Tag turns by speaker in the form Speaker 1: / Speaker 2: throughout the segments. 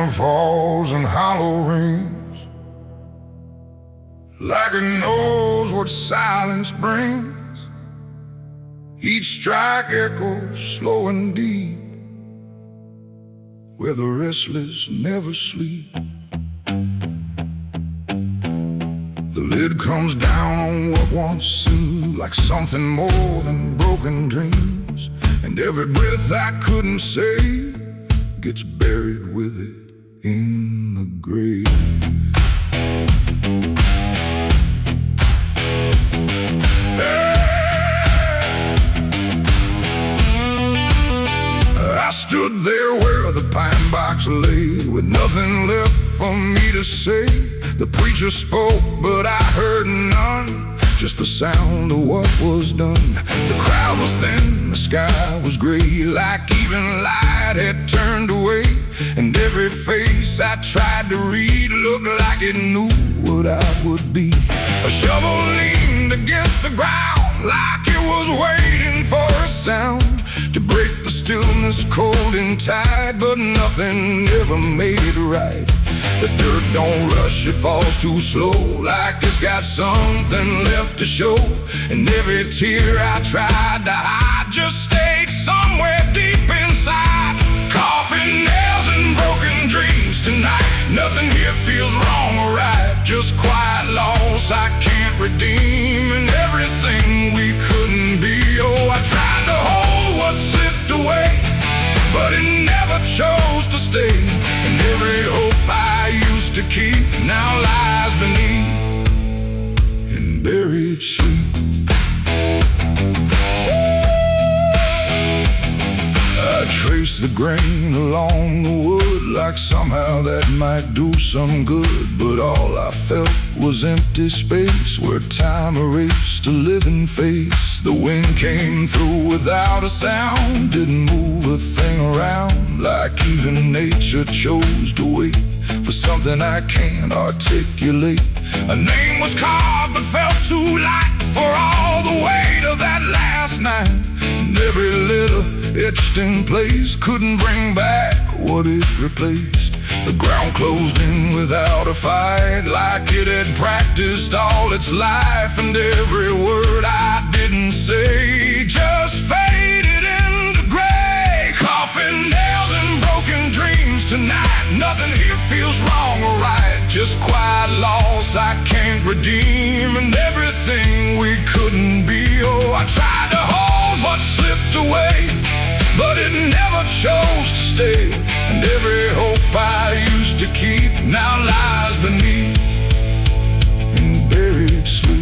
Speaker 1: anthem falls and hollow rings, like it knows what silence brings. Each strike echoes slow and deep, where the restless never sleep. The lid comes down on what once seemed like something more than broken dreams, and every breath I couldn't save gets buried with it in the grave. I stood there where the pine box lay, with nothing left for me to say. The preacher spoke, but I heard none, just the sound of what was done. The crowd was thin, the sky was gray, like even light had turned away. And every face I tried to read looked like it knew what I would be. A shovel leaned against the ground, like it was waiting for a sound to break the stillness cold and tight, but nothing ever made it right. The dirt don't rush, it falls too slow, like it's got something left to show. And every tear I tried to hide just stayed somewhere deep inside. Coffin nails and broken dreams tonight. Nothing here feels wrong or right, just quiet loss I can't redeem, and everything we couldn't be. Oh, I tried to hold what slipped away, but it never chose to stay. And every hope I used to keep now lies beneath in buried sheep. I traced the grain along the wood, like somehow that might do some good. But all I felt was empty space, where time erased a living face. The wind came through without a sound, didn't move a thing around, like even nature chose to wait for something I can't articulate. A name was carved but felt too light for all the weight of that last night. And every letter etched in place couldn't bring back what it replaced. The ground closed in without a fight, like it had practiced all its life. And every word I didn't say just faded into gray. Coffin nails and broken dreams tonight. Nothing here feels wrong or right, just quiet loss I can't redeem, and everything we couldn't be. Oh, I tried to hold what slipped away, but it never chose to stay. And every hope I used to keep now lies beneath in buried sleep.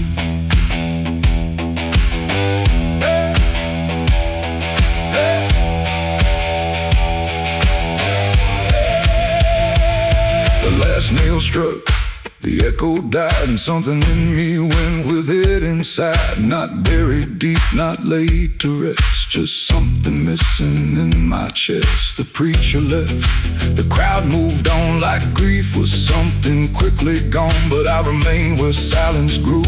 Speaker 1: Nail struck, the echo died, and something in me went with it inside. Not buried deep, not laid to rest, just something missing in my chest. The preacher left, the crowd moved on like grief was something quickly gone. But I remained where silence grew,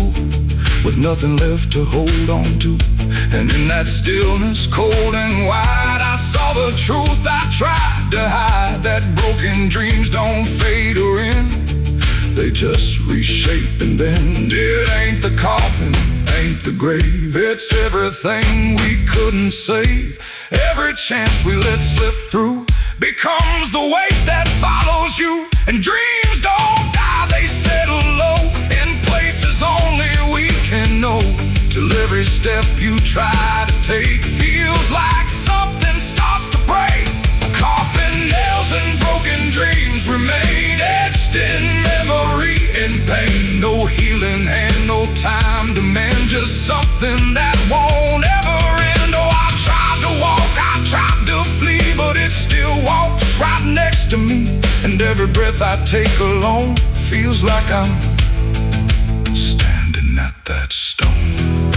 Speaker 1: with nothing left to hold on to. And in that stillness, cold and wide, I saw the truth I tried to hide, that broken dreams don't fade or end, they just reshape and bend. It ain't the coffin, ain't the grave, it's everything we couldn't save. Every chance we let slip through becomes the weight that follows you. And dreams don't die, they settle low in places only we can know, till every step you try to take feels like something starts to break. Coffin nails and broken dreams remain etched in memory and pain. No healing hand, no time to mend, just something that won't ever end. Oh, I tried to walk, I tried to flee, but it still walks right next to me. And every breath I take alone feels like I'm standing at that stone.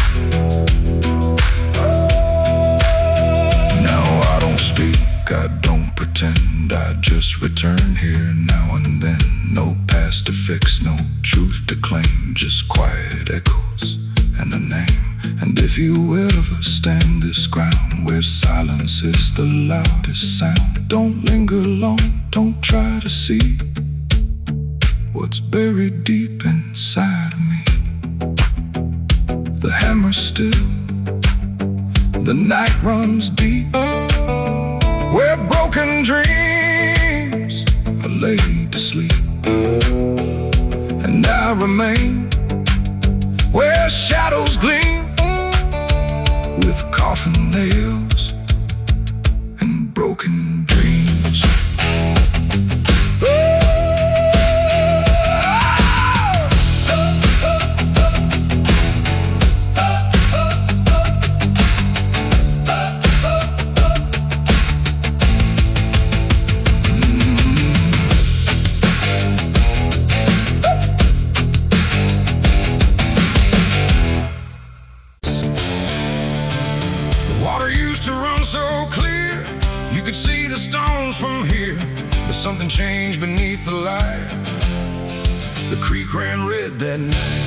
Speaker 1: Now I don't speak, I don't pretend, I just return here now and then. No past to fix, no truth to claim, just quiet echoes and a name. And if you ever stand this ground where silence is the loudest sound, don't linger long, don't try to see what's buried deep inside of me. The hammer's still, the night runs deep, where broken dreams are laid to sleep. And I remain where shadows gleam, with coffin nails and broken dreams. You could see the stones from here, but something changed beneath the light. The creek ran red that night.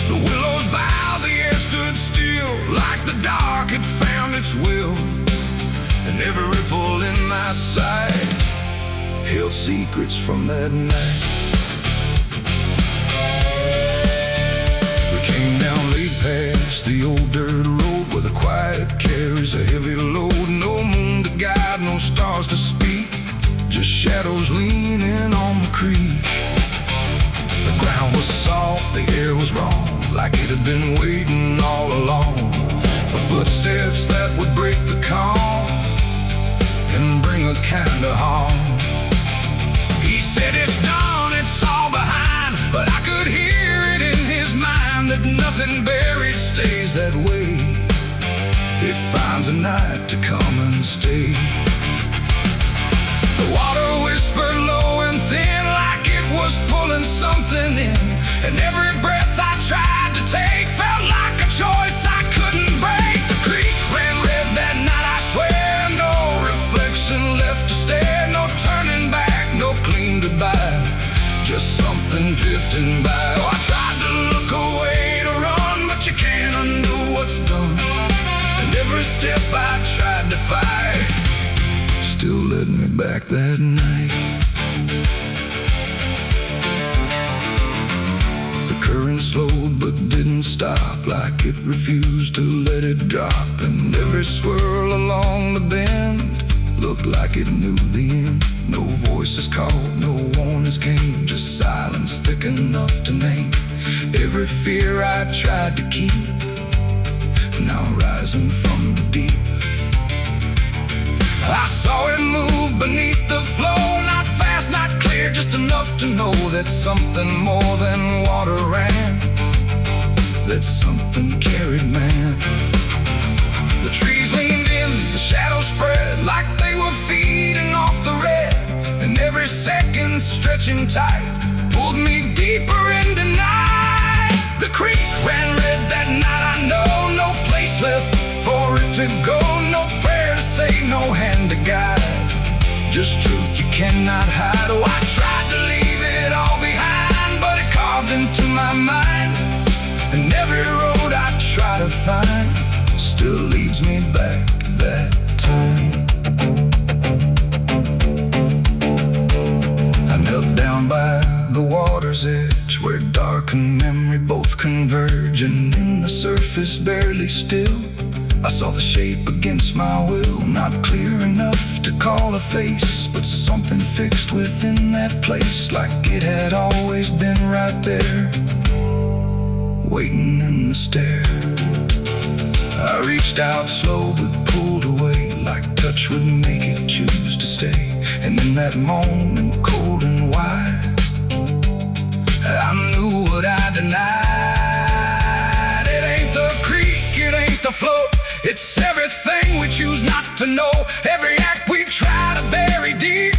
Speaker 1: The willows bowed, the air stood still, like the dark had found its will. And every ripple in my sight held secrets from that night. We came down late past the old dirt road, where the quiet carries a heavy load. No moon to guide, no stars to speak, just shadows leaning on the creek. The ground was soft, the air was wrong, like it had been waiting all along for footsteps that would break the calm and bring a kind of harm. He said it's done, it's all behind, but I could hear it in his mind that nothing buried stays that way. It finds a night to come and stay. The water whispered low and thin, like it was pulling something in. And every breath I tried to take felt like a choice I couldn't break. The creek ran red that night, I swear. No reflection left to stare, no turning back, no clean goodbye, just something drifting by. Oh, I tried to look away to run, but you can't undo what's done. Every step I tried to fight still led me back that night. The current slowed but didn't stop, like it refused to let it drop. And every swirl along the bend looked like it knew the end. No voices called, no warnings came, just silence thick enough to name every fear I tried to keep, now rising from the deep. I saw it move beneath the flow, not fast, not clear, just enough to know that something more than water ran, that something carried man. The trees leaned in, the shadows spread, like they were feeding off the red. And every second stretching tight pulled me deeper into night. The creek ran red that night, I know. No place left for it to go, no prayer to say, no hand to guide, just truth you cannot hide. Oh, I tried to leave it all behind, but it carved into my mind. And every road I try to find still leads me back that time. I knelt down by the water's edge, where dark and memory both converge. And in the surface barely still, I saw the shape against my will, not clear enough to call a face, but something fixed within that place, like it had always been right there, waiting in the stare. I reached out slow but pulled away, like touch would make it choose to stay. And in that moment, cold and wide, I knew what I denied. It ain't the creek, it ain't the flow, it's everything we choose not to know. Every act we try to bury deep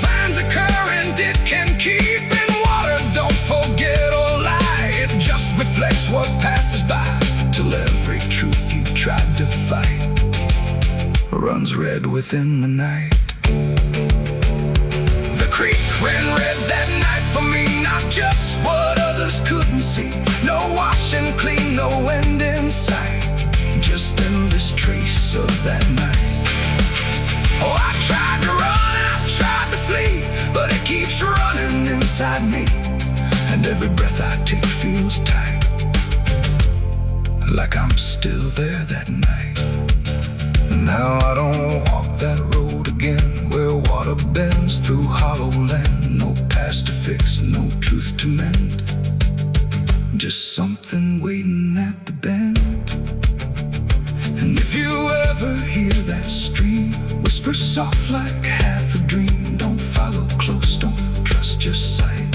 Speaker 1: finds a current it can keep. And water don't forget or lie, it just reflects what passes by, till every truth you tried to fight runs red within the night. The creek ran red that night for me. not just what others couldn't see. No wash and clean, no end in sight, just endless trace of that night. Oh, I tried to run, I tried to flee, but it keeps running inside me, and every breath I take feels tight, like I'm still there that night. Now I don't walk that road again, where water bends through hollow land. No past to fix, no truth to mend, just something waiting at the bend. And if you ever hear that stream whisper soft like half a dream, don't follow close, don't trust your sight,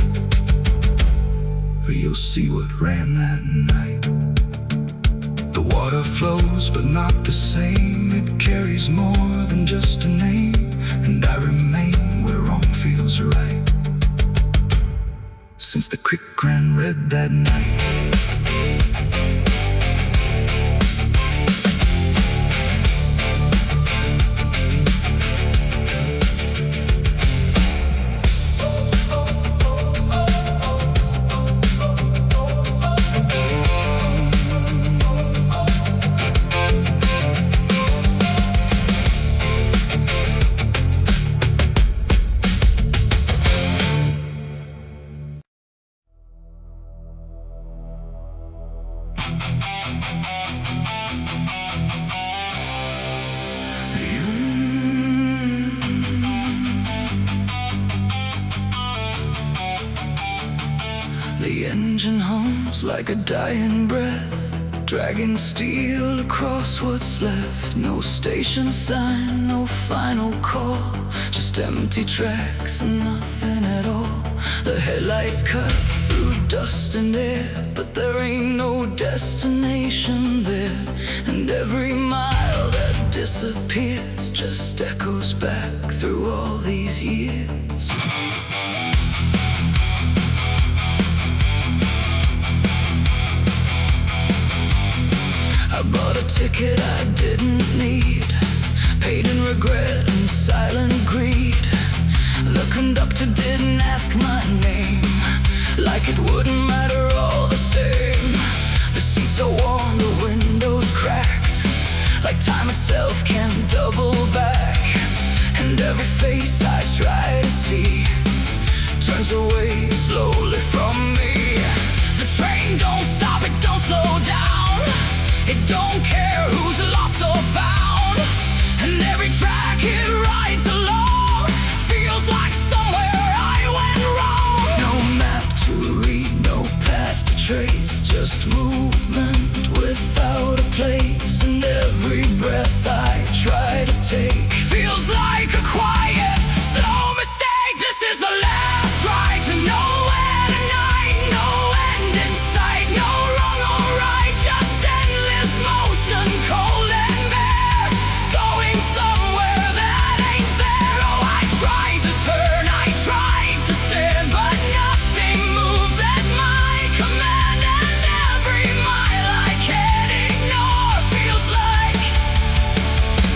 Speaker 1: or you'll see what ran that night. The water flows, but not the same. It carries more than just a name, and I remain where wrong feels right, since the creek ran red that night. The engine hums like a dying breath, dragging steel across what's left. No station sign, no final call, just empty tracks and nothing at all. The headlights cut through dust and air, but there ain't no destination there. And every mile that disappears just echoes back through all these years. I bought a ticket I didn't need, paid in regret and silent greed. The conductor didn't ask my name, like it wouldn't matter all the same. The seats are warm, the windows cracked, like time itself can't double back. And every face I try to see turns away slowly from me. The train don't stop, it don't slow down, it don't care who's lost or found. And every track it rides along feels like somewhere I went wrong. No map to read, no path to trace, just movement without a place. And every breath I try to take feels like a quiet, slow mistake. This is the last ride to nowhere tonight. No end in sight, no wrong or right, just endless motion, cold and bare, going somewhere that ain't there. Oh, I tried to turn, I tried to stand, but nothing moves at my command. And every mile I can't ignore feels like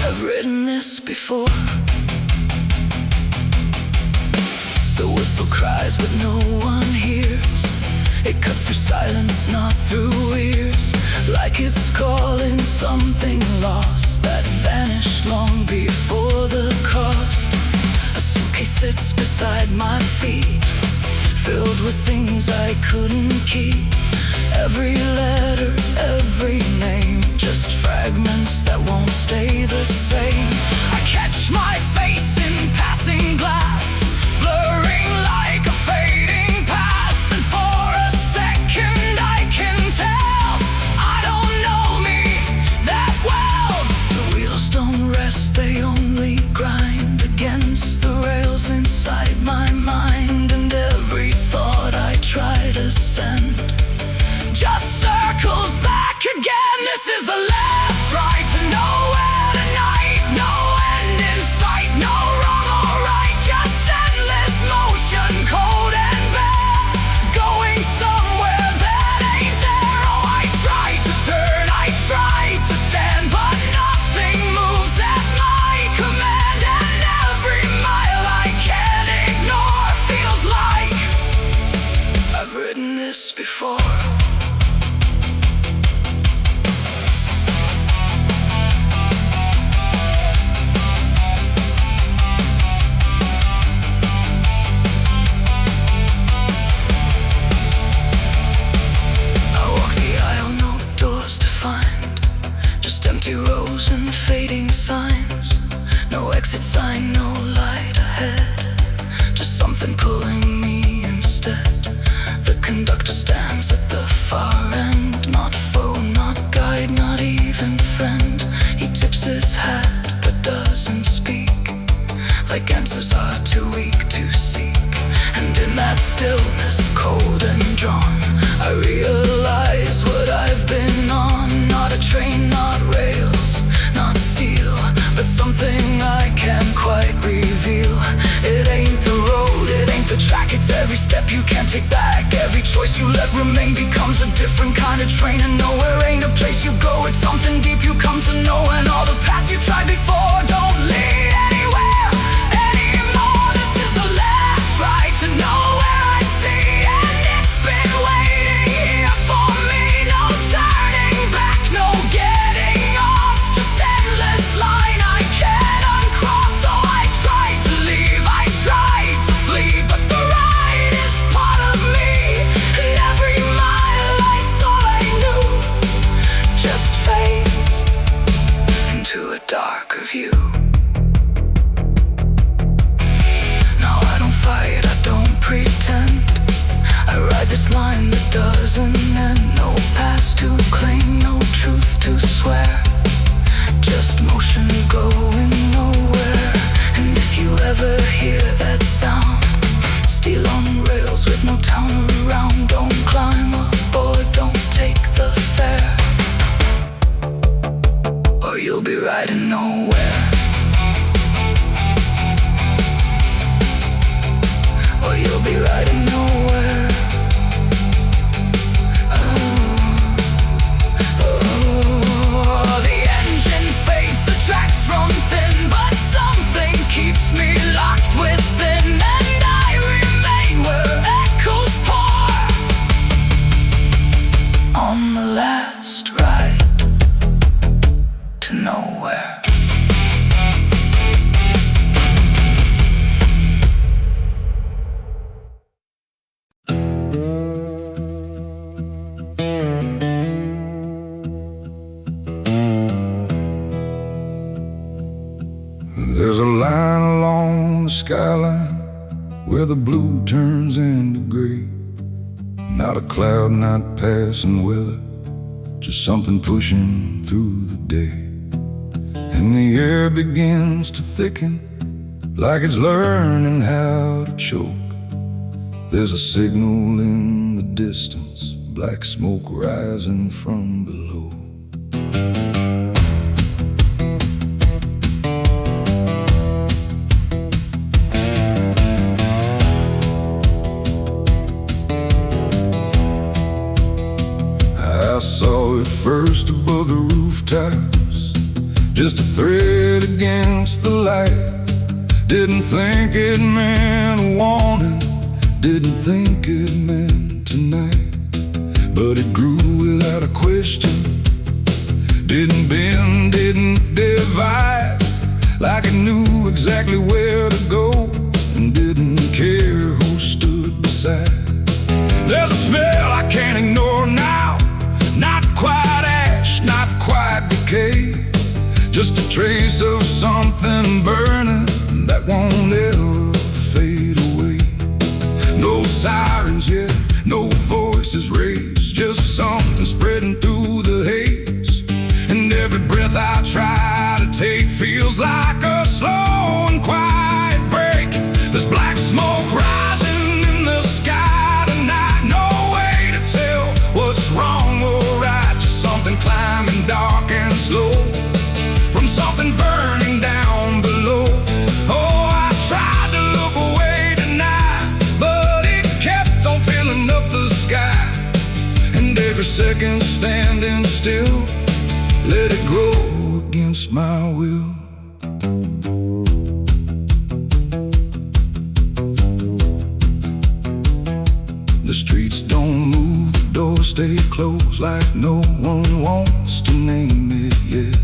Speaker 1: I've written this before. The whistle cries but no one hears, it cuts through silence, not through ears, like it's calling something lost that vanished long before the cost. A suitcase sits beside my feet, filled with things I couldn't keep. Every letter, every name, just fragments that won't stay the same. I catch my face in passing glass, blurring like a fading past. And for a second I can tell I don't know me that well. The wheels don't rest, they only grind against the rails inside my mind. And every thought I try to send just circles back again. This is the last ride to nowhere tonight. No end in sight, no wrong or right, just endless motion, cold and bare, going somewhere that ain't there. Oh, I tried to turn, I tried to stand, but nothing moves at my command. And every mile I can't ignore feels like Empty rows and fading signs. No exit sign, no light ahead. Just something pulling me instead. The conductor stands at the far end. Not foe, not guide, not even friend. He tips his hat but doesn't speak, like answers are too weak to seek. And in that stillness, cold and drawn, I realize what I've been on. Not a train, not rails, not steel, but something I can't quite reveal. It ain't the road, it ain't the track, it's every step you can't take back. Every choice you let remain becomes a different kind of train. And nowhere ain't a place you go, it's something deep you come to know. And all the paths you tried before don't lead anywhere anymore. This is the last ride to nowhere I see, and it's been waiting here for me. No turning back, no getting off, just endless line I can't uncross. So I tried to leave, I tried to flee, but the ride is part of me. And every mile I thought I knew just fades into a darker view. Now I don't fight, I don't pretend. I ride this line that doesn't end. No past to claim, no truth to swear, just motion going nowhere. And if you ever hear that sound, steel on rails with no town around, don't climb aboard, don't take the fare, or you'll be riding nowhere. Or you'll be riding nowhere. The engine fades, the tracks run thin, but something keeps me locked within, and I remain where echoes pour on the last ride to nowhere.
Speaker 2: There's a line along the skyline where the blue turns into gray. Not a cloud, not passing weather, just something pushing through the day. And the air begins to thicken, like it's learning how to choke. There's a signal in the distance, black smoke rising from below. I saw it first above the rooftops, just a thread against the light. Didn't think it meant a warning, didn't think it meant tonight. But it grew without a question, didn't bend, didn't divide, like it knew exactly where to go, and didn't care who stood beside. There's a smell I can't ignore now, not quite ash, not quite decay, just a trace of something burning that won't ever fade away. No sirens yet, no voices raised, just something spreading through the haze. And every breath I try to take feels like a slow and quiet break. There's black smoke rising in the sky tonight, no way to tell what's wrong or right, just something climbing dark and slow from something burning down below. Oh, I tried to look away tonight, but it kept on filling up the sky. And every second standing still, let it grow against my will. The streets don't move, the doors stay closed, like no one wants to name it yet.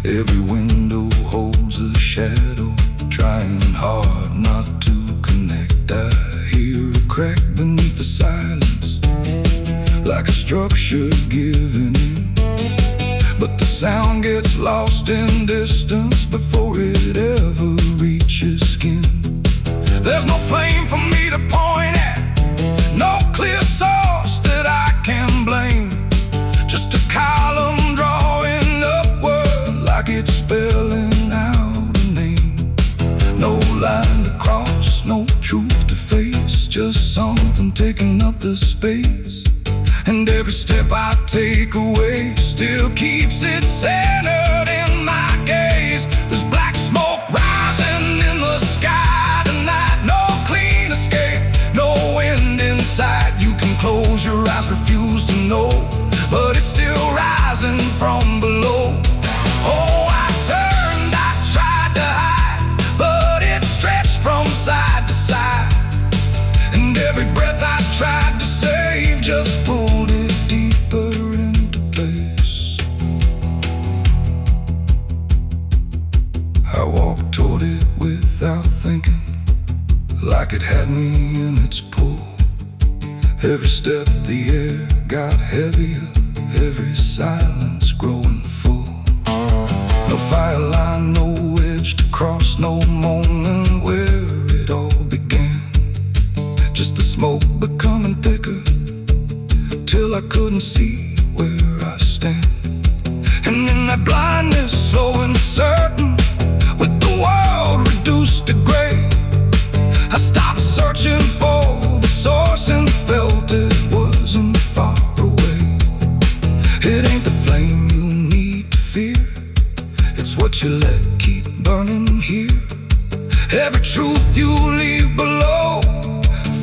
Speaker 2: Every window holds a shadow, trying hard not to connect. I hear a crack beneath the silence, like a structure giving in, but the sound gets lost in distance before it ever reaches skin. There's no flame for me to point at, no clear source that I can blame. Just a column drawing upward like it's spelling out a name. No line to cross, no truth to face, just something taking up the space. And every step I take away still keeps it centered in my gaze. There's black smoke rising in the sky tonight, no clean escape, no wind inside. You can close your eyes, refuse to know, but it's still rising from below. Oh, I turned, I tried to hide, but it stretched from side to side. And every breath I tried to save just pulled it deeper into place. I walked toward it without thinking, like it had me in its pull. Every step the air got heavier, every silence growing full. No fire line, no edge to cross, no moment where it all began. Just the smoke becoming thicker, till I couldn't see where I stand. And in that blindness, slow and certain, with the world reduced to gray, I stopped searching for the source and felt it wasn't far away. It ain't the flame you need to fear, it's what you let keep burning here. Every truth you leave below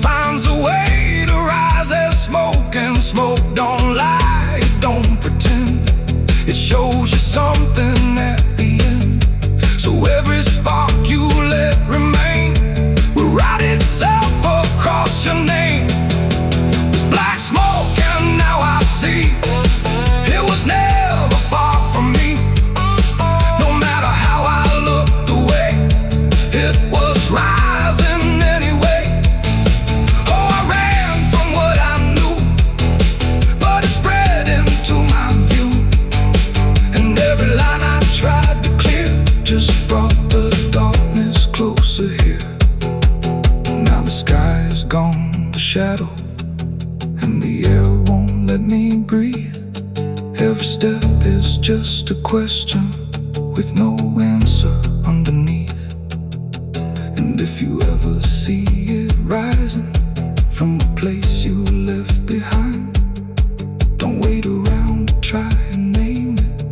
Speaker 2: finds a way to rise as smoke, and smoke don't lie, it don't pretend. It shows you something at the end. So every spark you let remain will write itself across your name. There's black smoke and now I see it was never far from me. No matter how I looked away, it was rising anyway. Oh, I ran from what I knew, but it spread into my view. And every line I tried to clear just brought the darkness closer here. Now the sky is gone to shadow, and the air won't let me breathe. Every step is just a question with no answer underneath. And if you ever see it rising from a place you left behind, don't wait around to try and name it.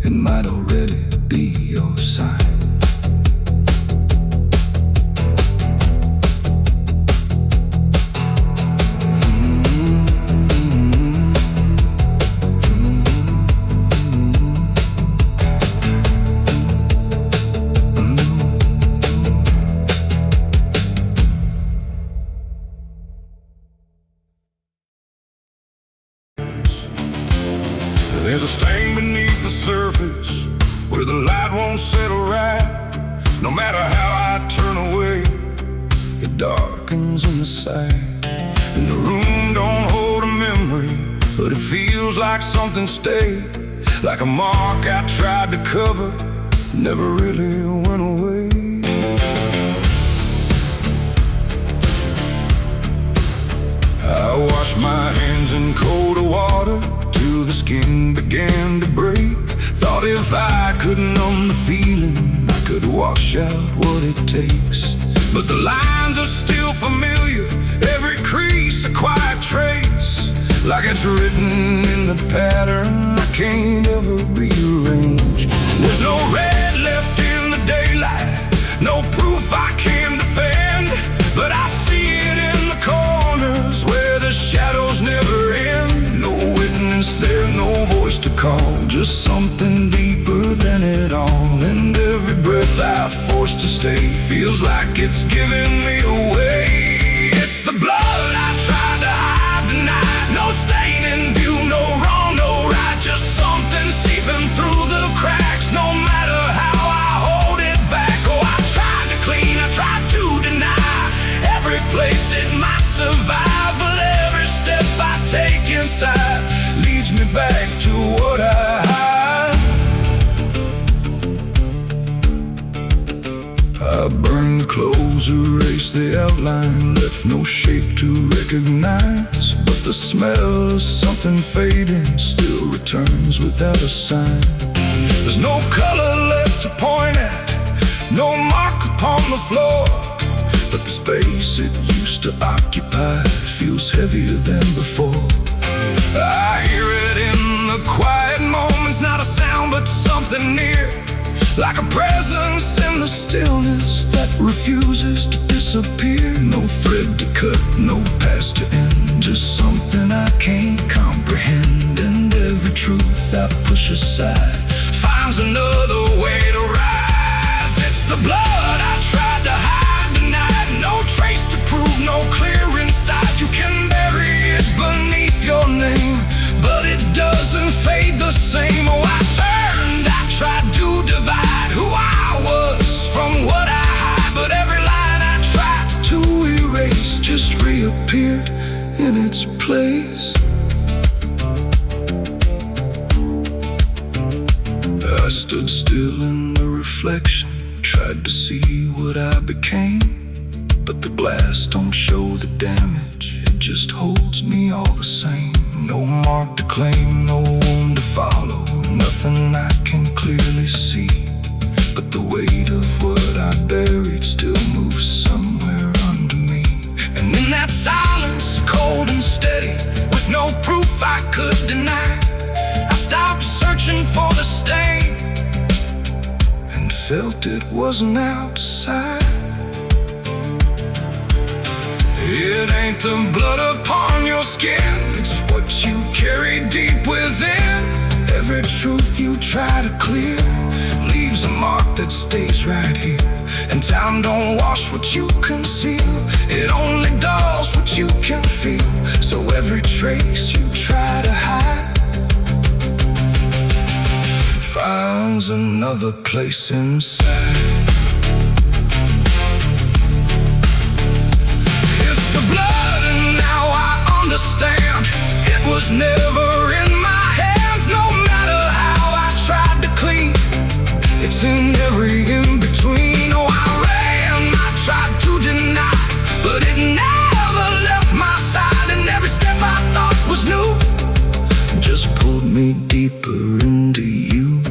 Speaker 2: It might already be your sign.
Speaker 1: There's a stain beneath the surface where the light won't settle right. No matter how I turn away, it darkens in the sight. And the room don't hold a memory, but it feels like something stayed, like a mark I tried to cover, never really went away. I washed my hands in cold water till the skin began to break. Thought if I could numb the feeling, I could wash out what it takes. But the lines are still familiar, every crease a quiet trace, like it's written in the pattern I can't ever rearrange. There's no red left in the daylight, no proof I can defend, but I see it in the corners where the shadows never end. No witness there, no voice to call, just something deeper than it all. And every breath I force to stay feels like it's giving me away. It's the blood I tried to hide tonight, no stain in view, no wrong, no right, just something seeping through the cracks. No matter how I hold it back, oh, I tried to clean, I tried to deny every place it might survive, but every step I take inside leads me back to left no shape to recognize, but the smell of something fading still returns without a sign. There's no color left to point at, no mark upon the floor, but the space it used to occupy feels heavier than before. I hear it in the quiet moments, not a sound but something near, like a presence in the stillness that refuses to disappear. No thread to cut, no past to end, just something I can't comprehend. And every truth I push aside finds another way to rise. It's the blood I tried to hide tonight, no trace to prove, no clear inside. You can bury it beneath your name, but it doesn't fade the same. Oh, I turned, I tried to divide who I was from what I hide, but every line I tried to erase just reappeared in its place. I stood still in the reflection, tried to see what I became, but the glass don't show the damage, it just holds me all the same. No mark to claim, no wound to follow, nothing I can clearly see, but the weight of what I buried still moves somewhere under me. And in that silence, cold and steady, with no proof I could deny, I stopped searching for the stain and felt it wasn't outside. It ain't the blood upon your skin, it's what you carry deep within. Every truth you try to clear leaves a mark that stays right here. And time don't wash what you conceal, it only dulls what you can feel. So every trace you try to hide finds another place inside. Understand, it was never in my hands, no matter how I tried to clean. It's in every in-between. Oh, I ran, I tried to deny, but it never left my side. And every step I thought was new just pulled me deeper into you.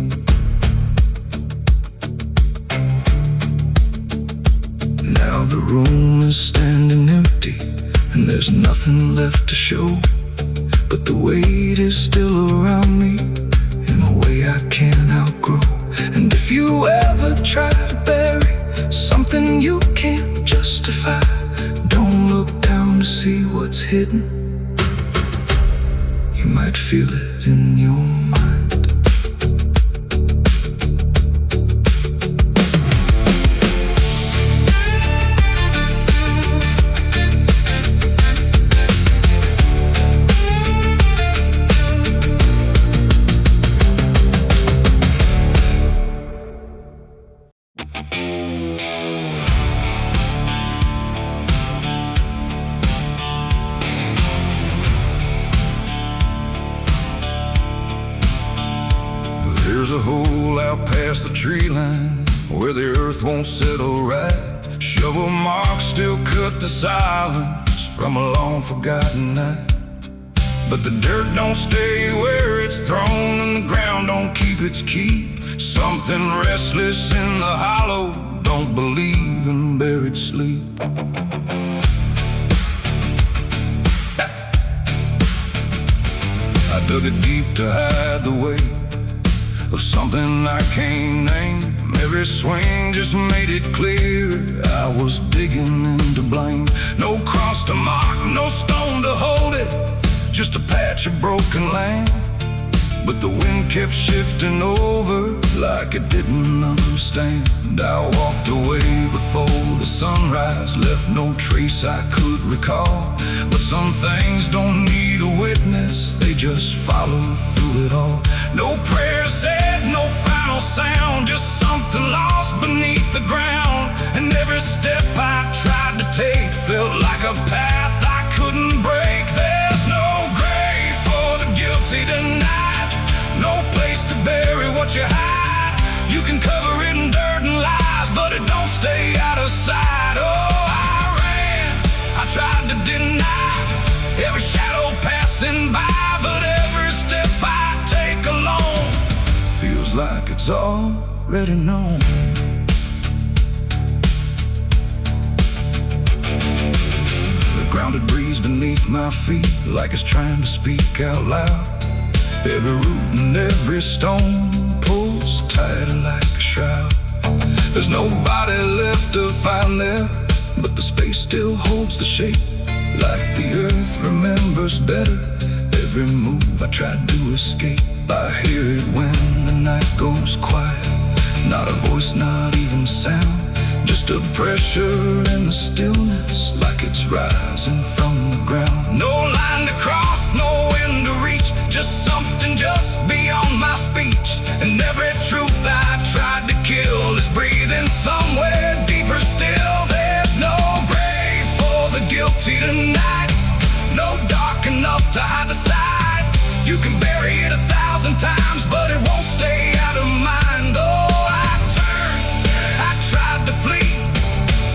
Speaker 1: Now the room is standing empty, and there's nothing left to show, but the weight is still around me in a way I can't outgrow. And if you ever try to bury something you can't justify, don't look down to see what's hidden, you might feel it in your mind. There's a hole out past the tree line where the earth won't settle right. Shovel marks still cut the silence from a long forgotten night. But the dirt don't stay where it's thrown, and the ground don't keep its keep. Something restless in the hollow don't believe in buried sleep. I dug it deep to hide the weight of something I can't name. Every swing just made it clear I was digging into blame. No cross to mark, no stone to hold it, just a patch of broken land. But the wind kept shifting over like it didn't understand. I walked away before the sunrise, left no trace I could recall. But some things don't need a witness, they just follow through it all. No prayer said, no final sound, just something lost beneath the ground. And every step I tried to take felt like a path I couldn't break. There's no grave for the guilty tonight, no place to bury what you hide. You can cover it in dirt and lies, but it don't stay out of sight. Oh, I ran, I tried to deny every shadow passing by, but every step I take alone feels like it's already known. The grounded breeze beneath my feet, like it's trying to speak out loud. Every root and every stone pulls tighter like a shroud. There's nobody left to find there, but the space still holds the shape, like the earth remembers better every move I tried to escape. I hear it when the night goes quiet, not a voice, not even sound, just a pressure in the stillness, like it's rising from the ground. No line to cross, no wind to reach, just something just beyond my speech. And every truth I tried to kill is breathing somewhere deeper still. There's no grave for the guilty tonight, no dark enough to hide the side. You can bury it 1,000 times, but it won't stay out of mind. Oh, I turned, I tried to flee,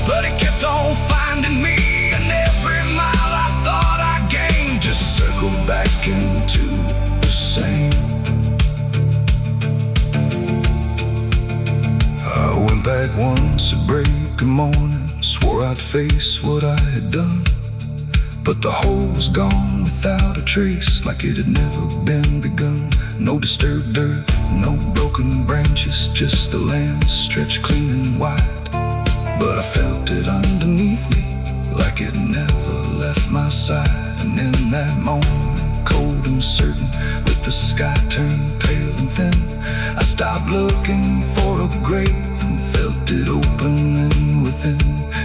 Speaker 1: but it kept on finding me. And every mile I thought I gained just circled back into the same. I went back once at break of morning, swore I'd face what I had done, but the hole was gone without a trace, like it had never been begun. No disturbed earth, no broken branches, just the land stretched clean and wide. But I felt it underneath me, like it never left my side. And in that moment, cold and certain, with the sky turned pale and thin, I stopped looking for a grave and felt it opening within.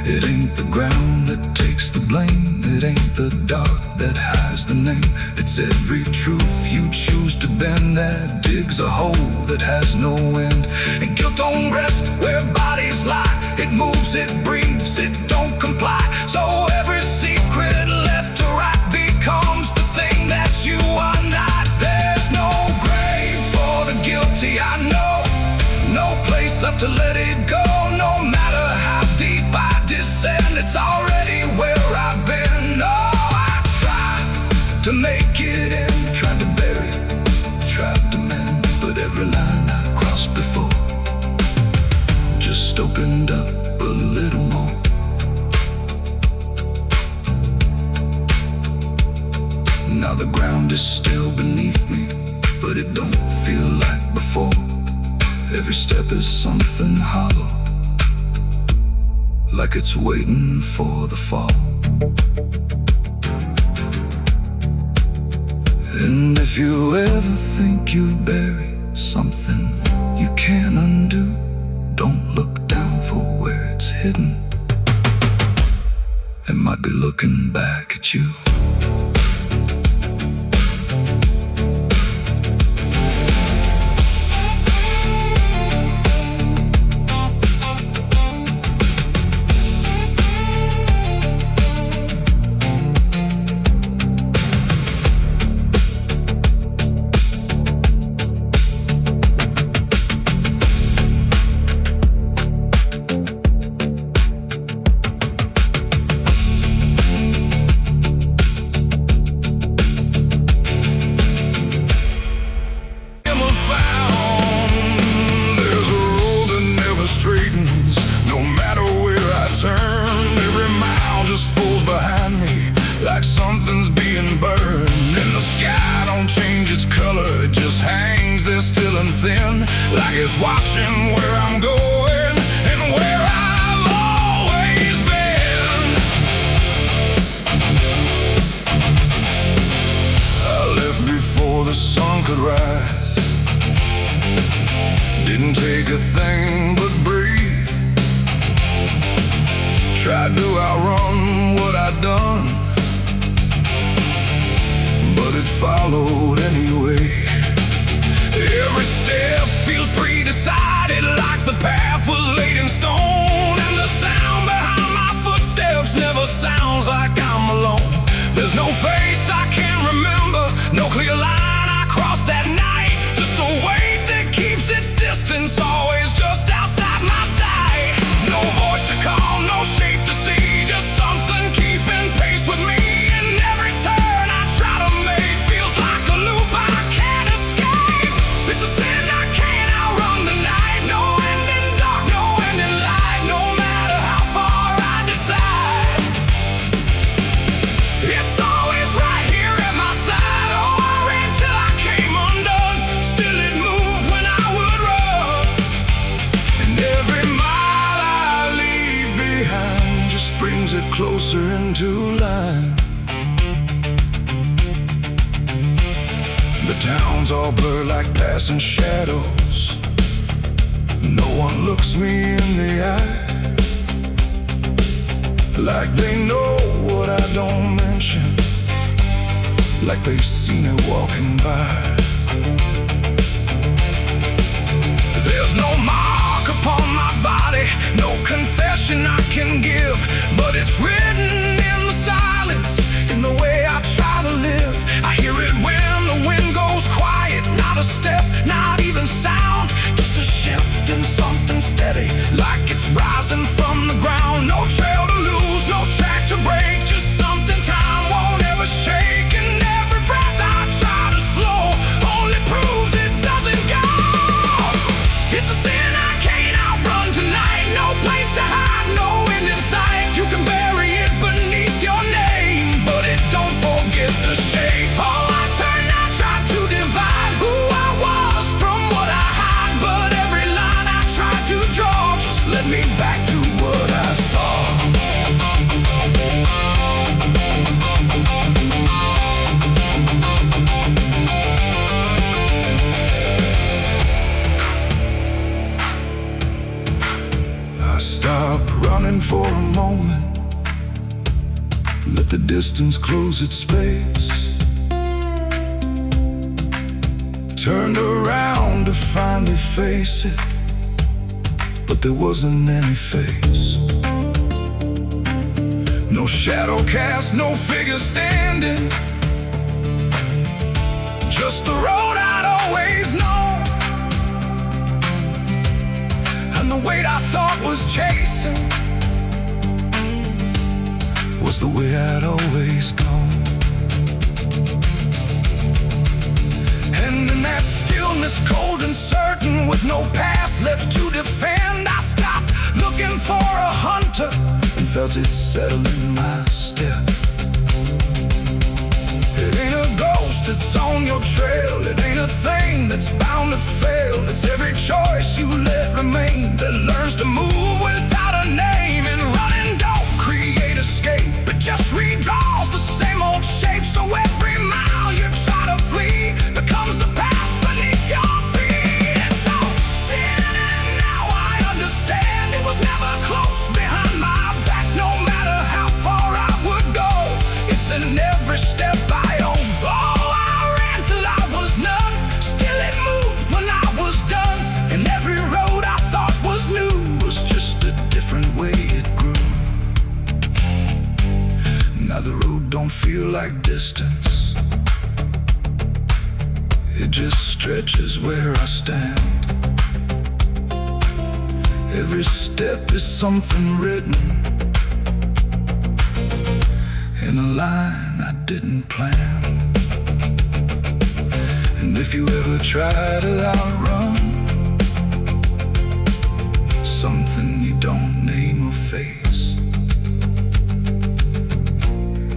Speaker 1: It ain't the ground that takes the blame, it ain't the dark that hides the name. It's every truth you choose to bend that digs a hole that has no end. And guilt don't rest where bodies lie, it moves, it breathes, it don't comply. So every secret left to right becomes the thing that you are not. There's no grave for the guilty, I know, no place left to let it go. No matter how deep I descend, it's already where I've been. Oh, I tried to make it in, tried to bury it, tried to mend, but every line I crossed before just opened up a little more. Now the ground is still beneath me, but it don't feel like before. Every step is something hollow, like it's waiting for the fall. And if you ever think you've buried something you can't undo, don't look down for where it's hidden. It might be looking back at you. Like something's being burned, and the sky don't change its color, it just hangs there still and thin, like it's watching where I'm going and where I've always been. I left before the sun could rise, didn't take a thing but breathe, tried to outrun what I'd done, but it followed anyway. Every step feels pre-decided, like the path was laid in stone, and the sound behind my footsteps never sounds like I'm alone. There's no face I can't remember, no clear line I crossed that night, just a weight that keeps its distance, always just outside my sight. No voice to call, no shape to see, just something keeping pace all blur like passing shadows. No one looks me in the eye, like they know what I don't mention, like they've seen it walking by. There's no mark upon my body, no confession I can give, but it's written in the silence, in the way I try to live. I hear it when the wind goes quiet, not a step, not even sound, just a shift in something steady, like it's rising from the ground. No trail to lose, no track to break, just something time won't ever shake. And every breath I try to slow only proves it doesn't go. It's a sin I can't outrun tonight, no place to hide, no end in sight. You can bury it beneath your name, but it don't forget the shape. Oh, I turn, I try to divide who I was from what I hide, but every line I try to draw just led me back to what I saw. I stopped running for a moment, let the distance close its space. Turned around to finally face it, but there wasn't any face. No shadow cast, no figure standing, just the road I'd always known, and the weight I thought was chasing was the way I'd always gone. And in that stillness, cold and certain, with no past left to defend, I stopped looking for a hunter and felt it settle in my step. It ain't a ghost that's on your trail, it ain't a thing that's bound to fail. It's every choice you let remain that learns to move without a name. And running don't create escape, it just redraws the same old shape. So every mile you try to flee becomes the path beneath your feet. And so sin, and now I understand, it was never close behind my back, no matter how far I would go. It's in every step I own. Oh, I ran till I was none, still it moved when I was done. And every road I thought was new was just a different way it grew. Now the road don't feel like distance, it just stretches where I stand. Every step is something written in a line I didn't plan. And if you ever try to outrun something you don't name or face,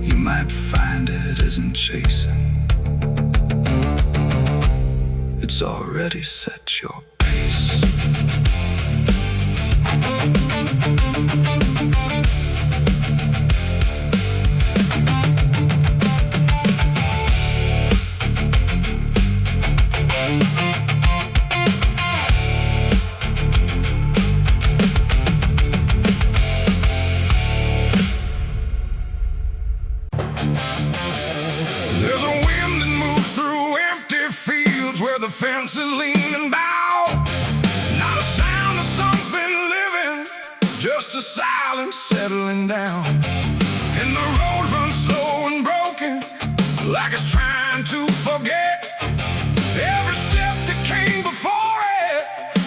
Speaker 1: you might find it isn't chasing, it's already set your pace. There's a wind that moves through empty fields where the fence is lean and bow. Not a sound of something living, just a silence settling down. And the road runs slow and broken, like it's trying to forget every step that came before it,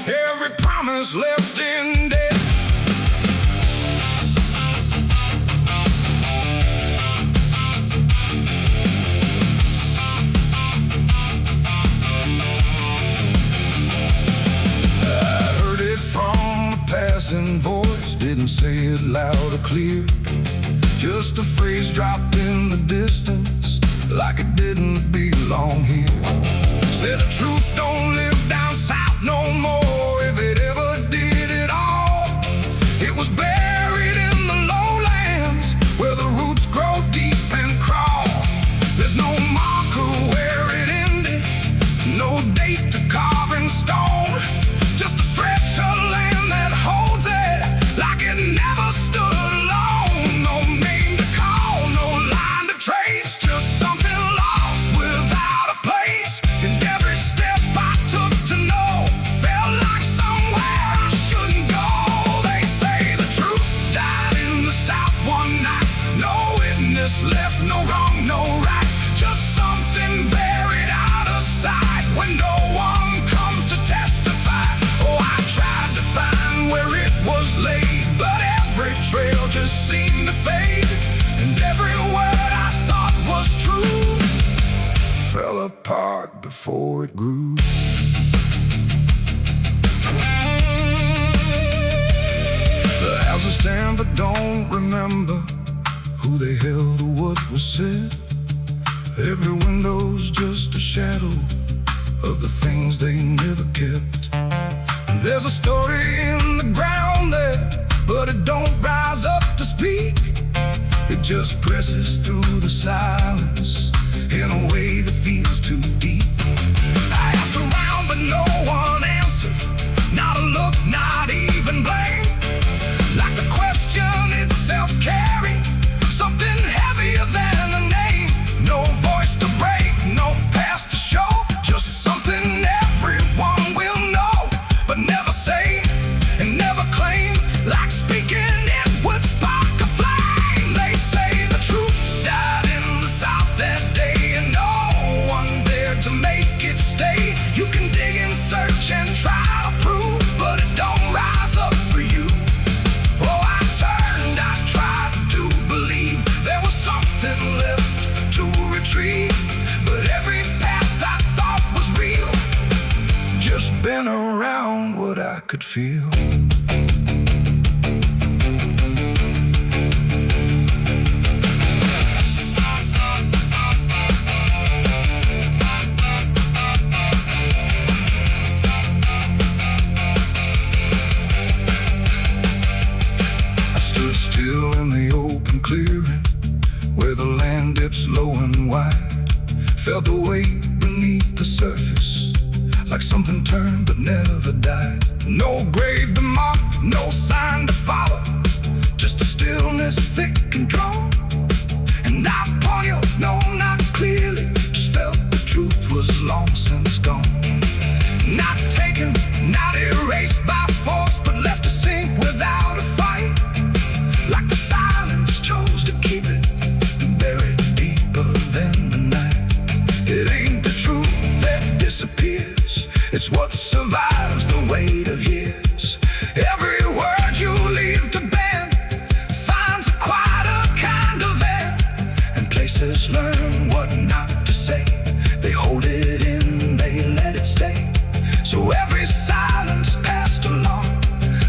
Speaker 1: every promise left in debt. Passing voice didn't say it loud or clear, just a phrase dropped in the distance like it didn't belong here. Said the truth don't live down south no more, if it ever did at all. It was buried in the lowlands where the roots grow deep and crawl. There's no marker where it ended, no understand but don't remember who they held or what was said. Every window's just a shadow of the things they never kept. There's a story in the ground there, but it don't rise up to speak. It just presses through the silence in a way that feels too deep. I asked around but no one answered, not a look, not even blame. Like the question itself carried something heavier than a name. No voice to break, no past to show, just something everyone will know, but never say and never claim. Like speaking it would spark a flame. They say the truth died in the South that day, and no one dared to make it stay. You can dig and search and try to prove, but it don't rise up for you. Oh, I tried to believe there was something left to retrieve, but every path I thought was real just been around what I could feel. Still in the open clearing where the land dips low and wide. Felt the weight beneath the surface, like something turned but never died. No grave to mark, no sign to follow, just a stillness thick and drawn. And not poignant, no, not clearly, just felt the truth was long since gone. Not taken, not erased by force, but left to sink without a fight. Like the silence chose to keep it buried deeper than the night. It ain't the truth that disappears, it's what survives the weight of years. Every word you leave to bend finds a quieter kind of end, and places learn what not to say. They hold it in, they let it stay. So every silence passed along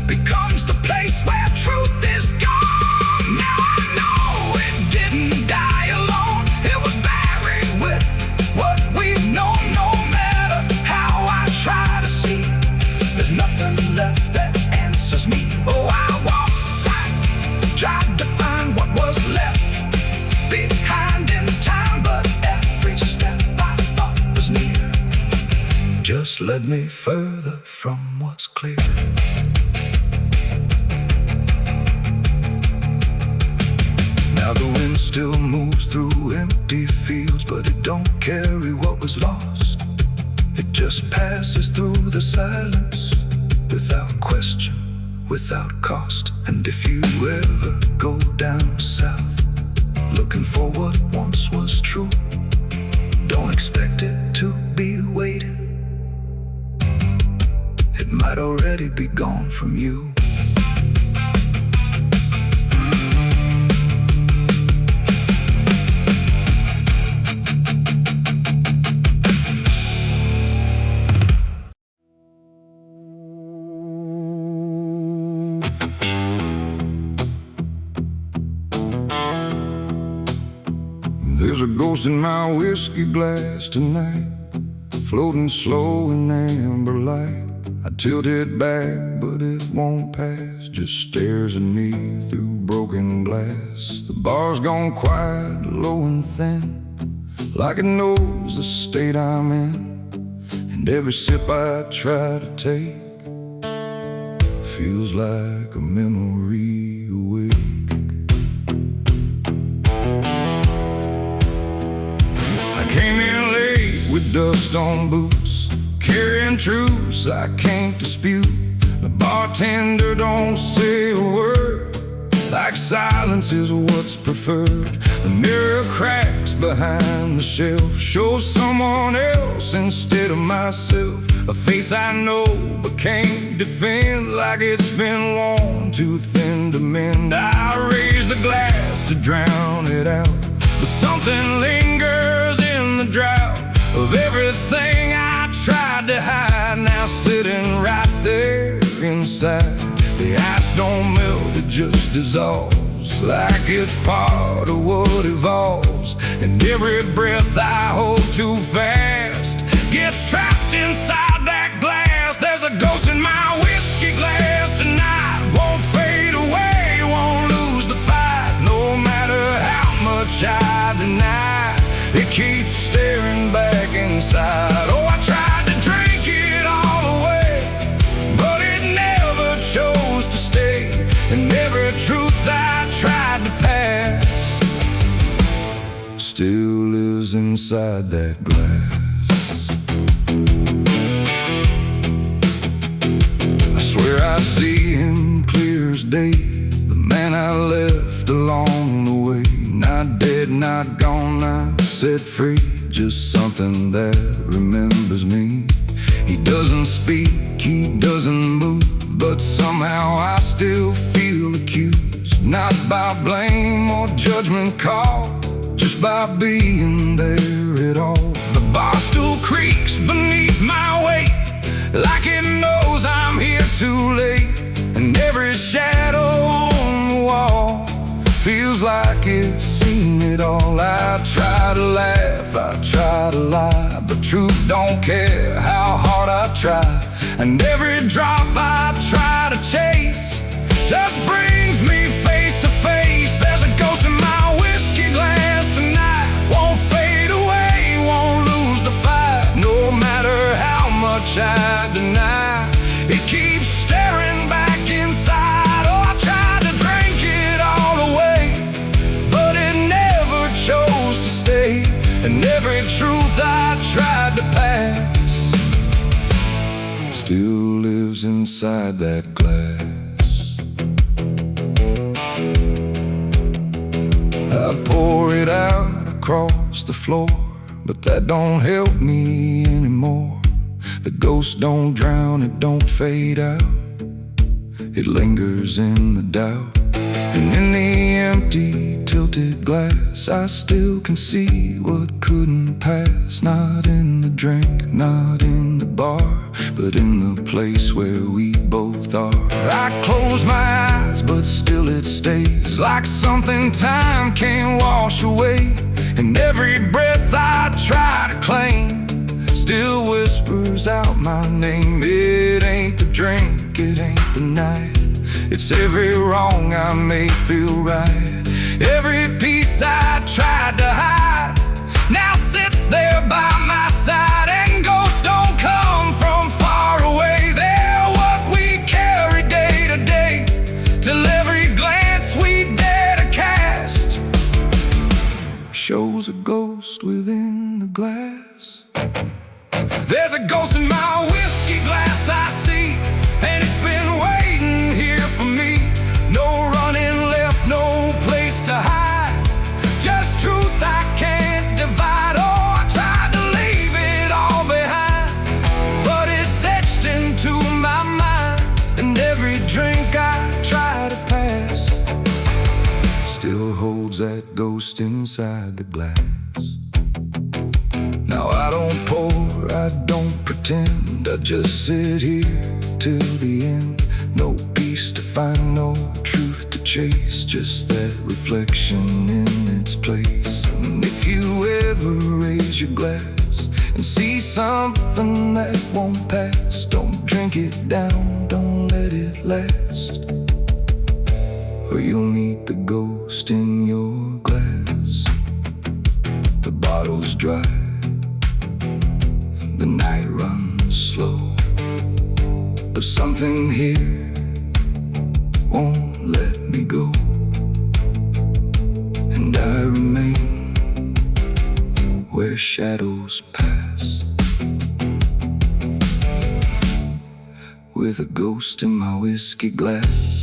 Speaker 1: becomes the place where truth is gone. Now I know it didn't die alone. It was buried with what we've known. No matter how I try to see, there's nothing left that answers me. Oh, I walked aside, tried to find what was left behind in time, but every step I thought was near just led me further from what's clear. Now the wind still moves through empty fields, but it don't carry what was lost. It just passes through the silence, without question, without cost. And if you ever go down south, looking for what once was true, don't expect it to be waiting. It might already be gone from you. There's a ghost in my whiskey glass tonight, floating slow in amber light. I tilt it back, but it won't pass, just stares at me through broken glass. The bar's gone quiet, low and thin, like it knows the state I'm in. And every sip I try to take feels like a memory awake. Came in late with dust on boots, carrying truths I can't dispute. The bartender don't say a word, like silence is what's preferred. The mirror cracks behind the shelf, shows someone else instead of myself. A face I know but can't defend, like it's been worn too thin to mend. I raise the glass to drown it out, but something lingers in the drought of everything I tried to hide, now sitting right there inside. The ice don't melt, it
Speaker 2: just dissolves, like it's part of what evolves. And every breath I hold too fast gets trapped inside that glass. There's a ghost in my whiskey glass tonight. Won't fade away, won't lose the fight. No matter how much I deny, it keeps staring back inside. Oh, I tried to drink it all away, but it never chose to stay. And every truth I tried to pass still lives inside that glass. I swear I see him clear as day, the man I left along the way. Not dead, not gone, not set free, just something that remembers me. He doesn't speak, he doesn't move, but somehow I still feel accused. Not by blame or judgment call, just by being there at all. The bar stool creaks beneath my weight, like it knows I'm here too late. And every shadow on the wall feels like it's seen it all. I try to laugh, I try to lie, but truth don't care how hard I try. And every drop I try to chase just brings me face to face. There's a ghost in my whiskey glass tonight. Won't fade away, won't lose the fight. No matter how much I deny, it keeps staring back inside. Oh, I tried to drink it all away, but it never chose to stay. And every truth I tried to pass still lives inside that glass. I pour it out across the floor, but that don't help me anymore. The ghost don't drown, it don't fade out, it lingers in the doubt. And in the empty, tilted glass, I still can see what couldn't pass. Not in the drink, not in the bar, but in the place where we both are. I close my eyes, but still it stays, like something time can't wash away. And every breath I try to claim still whispers out my name. It ain't the drink, it ain't the night, it's every wrong I made feel right. Every piece I tried to hide now sits there by my side. And ghosts don't come from far away, they're what we carry day to day, till every glance we dare to cast shows a ghost within the glass. There's a ghost in my whiskey glass I see, and it's been waiting here for me. No running left, no place to hide, just truth I can't divide. Oh, I tried to leave it all behind, but it's etched into my mind. And every drink I try to pass still holds that ghost inside the glass. Now I don't pour, I don't pretend, I just sit here till the end. No peace to find, no truth to chase, just that reflection in its place. And if you ever raise your glass and see something that won't pass, don't drink it down, don't let it last, or you'll meet the ghost in your glass. The bottle's dry, the night runs slow, but something here won't let me go. And I remain where shadows pass, with a ghost in my whiskey glass.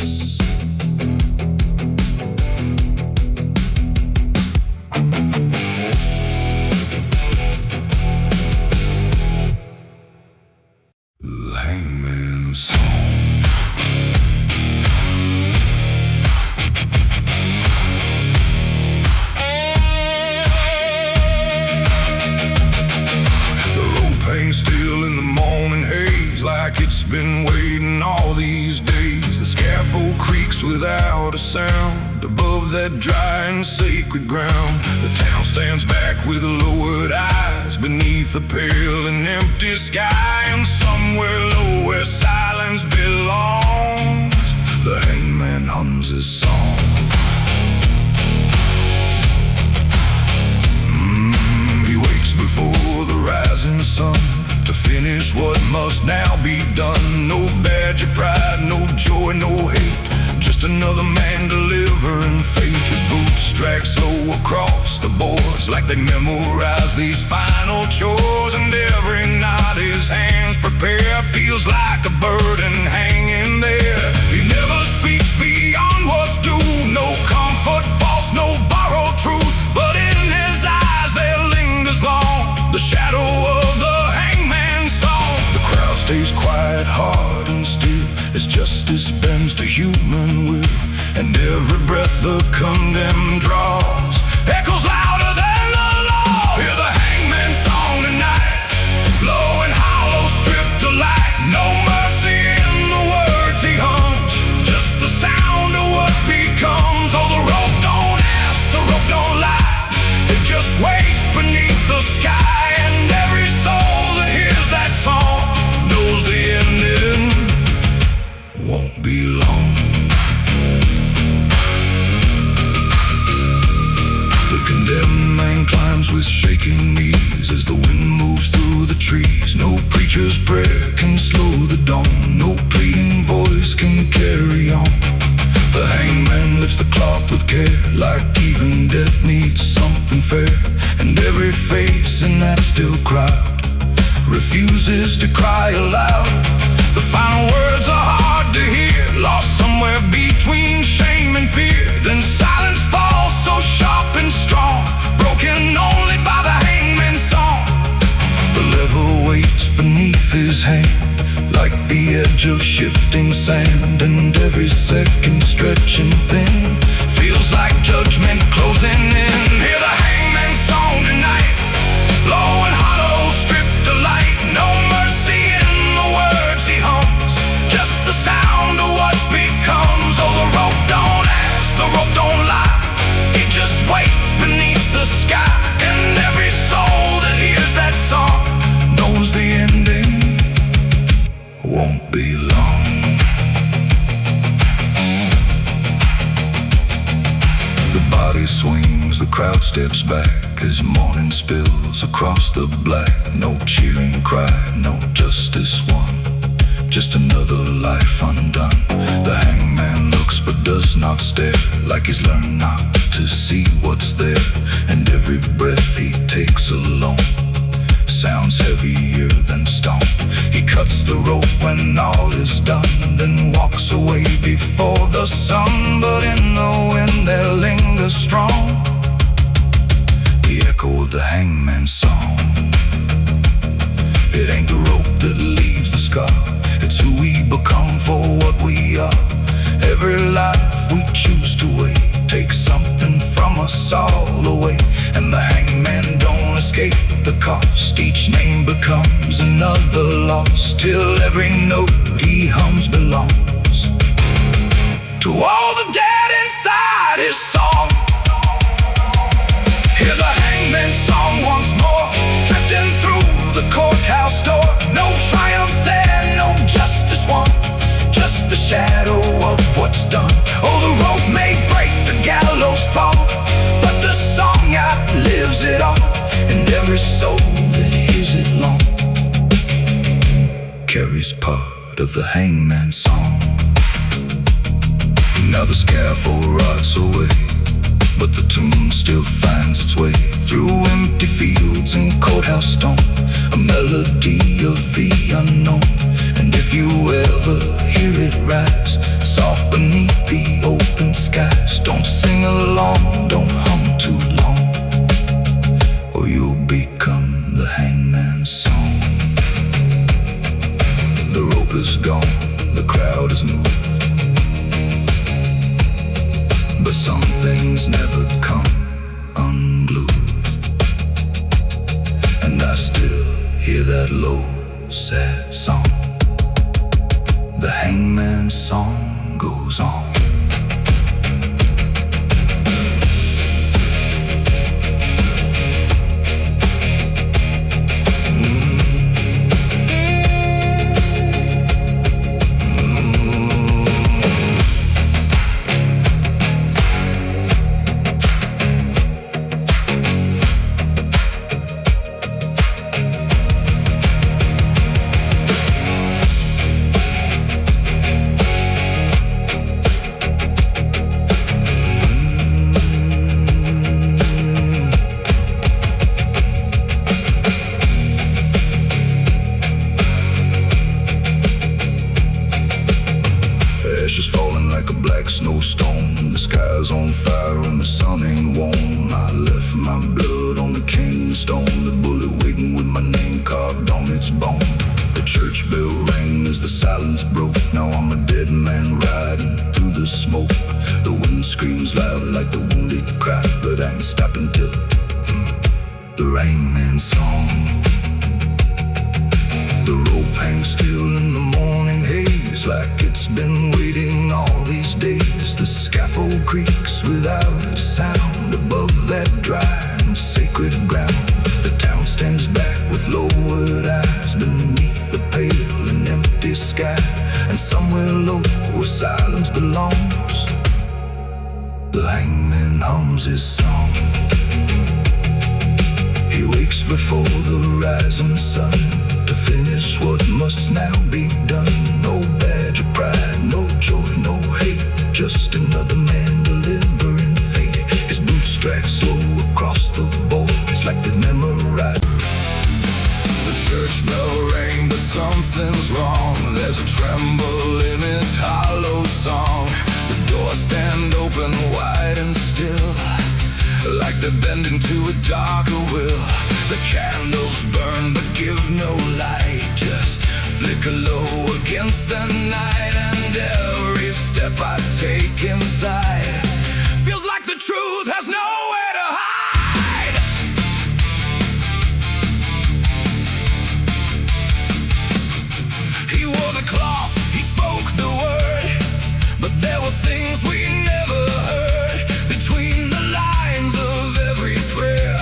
Speaker 2: Still in the morning haze, like it's been waiting all these days. The
Speaker 1: scaffold creaks without a sound. Above that dry and sacred ground, the town stands back with lowered eyes beneath a pale and empty sky. And somewhere low where silence belongs, the hangman hums his song. He wakes before the rising sun to finish what must now be done. No badge of pride, no joy, no hate, just another man delivering fate. His boots track slow across the boards like they memorize these final chores. And every night his hands prepare feels like a burden hanging there. He never speaks beyond what's due, no comfort false, no borrowed truth, but in his eyes there lingers long the shadow of the hangman's song. The crowd stays quiet, hard and still, as justice bends to human will. And every breath the condemned draws echoes louder than the law. Hear the hangman's song tonight, low and hollow, stripped to light. No mercy in the words he hums, just the sound of what becomes. Oh, the rope don't ask, the rope don't lie, it just waits beneath the sky. And every soul that hears that song knows the ending won't be long. The condemned man climbs with shaking knees as the wind moves through the trees. No preacher's prayer can slow the dawn, no pleading voice can carry on. The hangman lifts the cloth with care, like even death needs something fair. And every face in that still crowd refuses to cry aloud. The final words are hard to hear, lost somewhere between shame and fear. Then silence falls so sharp and strong, broken only by the hangman's song. The lever waits beneath his hand, like the edge of shifting sand. And every second stretching thin feels like judgment closing in. Hear the hangman's song tonight, low and hollow, stripped to light. No mercy in the words he hums, just the sound of what becomes. Oh, the rope don't ask, the rope don't lie, it just waits beneath the sky. And every soul that hears that song knows the ending won't be long. The body swings, the crowd steps back as morning spills across the black. No cheering cry, no justice won, just another life undone. The hangman looks but does not stare, like he's learned not to see what's there. And every breath he takes alone sounds heavier than stone. He cuts the rope when all is done, then walks away before the sun. But in the wind there lingers strong the echo of the hangman's song. It ain't the rope that leaves the scar, it's who we become for what we are. Every life we choose to wait takes something from us all away. And the hangman don't escape the cost, each name becomes another loss, till every note he hums belongs to all the dead inside his song. Hear the hangman's song once more, drifting through the courthouse door. No triumph there, no justice won, just the shadow of what's done. Oh, the rope may break, the gallows fall, but the song outlives it all. And every soul that hears it long carries part of the hangman's song. Now the scaffold rots away, but the tune still finds its way through empty fields and courthouse stone, a melody of the unknown. And if you ever hear it rise, soft beneath the open skies, don't sing along, don't hum too long, or you'll become the hangman's song. The rope is gone, the crowd is moved, but some things never come unglued. And I still hear that low, sad song, the hangman's song
Speaker 2: goes on. Ashes falling like a black snowstorm. The sky's on fire and the sun ain't warm. I left my blood on the king's stone, the bullet waiting with my name carved on its bone. The church bell rang as the silence broke. Now I'm a dead man riding through the smoke. The wind screams loud like the wounded cry, but I ain't stopping till the Rain Man song. The rope hangs still in the morning haze, like it's been waiting all these days. The scaffold creaks without a sound above that dry and sacred ground. The town stands back with lowered eyes beneath the pale and empty sky. And somewhere low where silence belongs, the hangman hums his song. He wakes before the rising sun to finish what must now be done. No badge of pride, no joy, no hate, just another man delivering fate. His boots drag slow across the boards like they've memorized. The church bell rang, but something's wrong. There's a tremble in its hollow song. The doors stand open wide and still, like they're bending to a darker will. The candles burn but give no light, just flicker low against the night. And every step I take inside feels like the truth has nowhere to hide. He wore the cloth, he spoke the word, but there were things we never heard. Between the lines of every prayer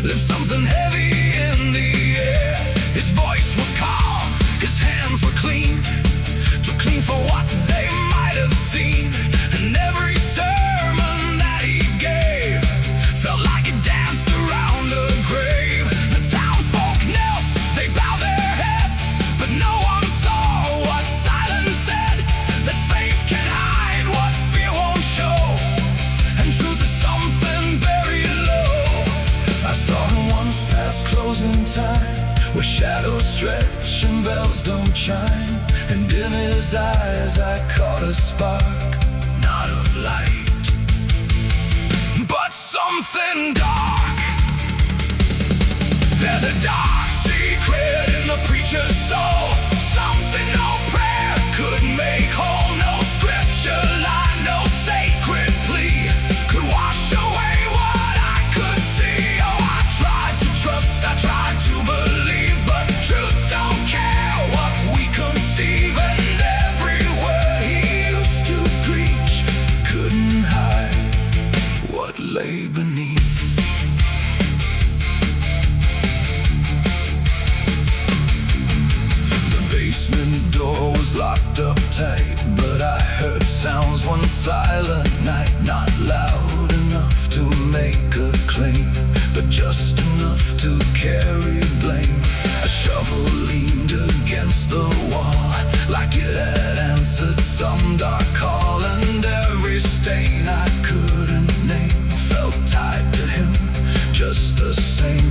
Speaker 2: lived something heavy in the air. His voice was calm, his hands were clean, too clean for what they might have seen. And every sermon that he gave felt like it danced around a grave. The townsfolk knelt, they bowed their heads, but no one saw what silence said. That faith can hide what fear won't show, and truth is something buried low. I saw him once past closing time, where shadows stretch and bells don't chime. And in his eyes I caught a spark, not of light, but something dark. There's a dark secret in the preacher's soul, something no prayer could make whole. No scripture line, no sacred plea could wash away what I could see. Oh, I tried to trust, I tried to believe, but truth don't care what we conceive. And every word he used to preach couldn't hide what lay beneath. The basement door was locked up tight, but I heard sounds one silent night. Not loud enough to make a claim, but just enough to carry blame. A shovel leaned against the wall, like it had answered some dark call. And every stain I couldn't name felt tied to him just the same.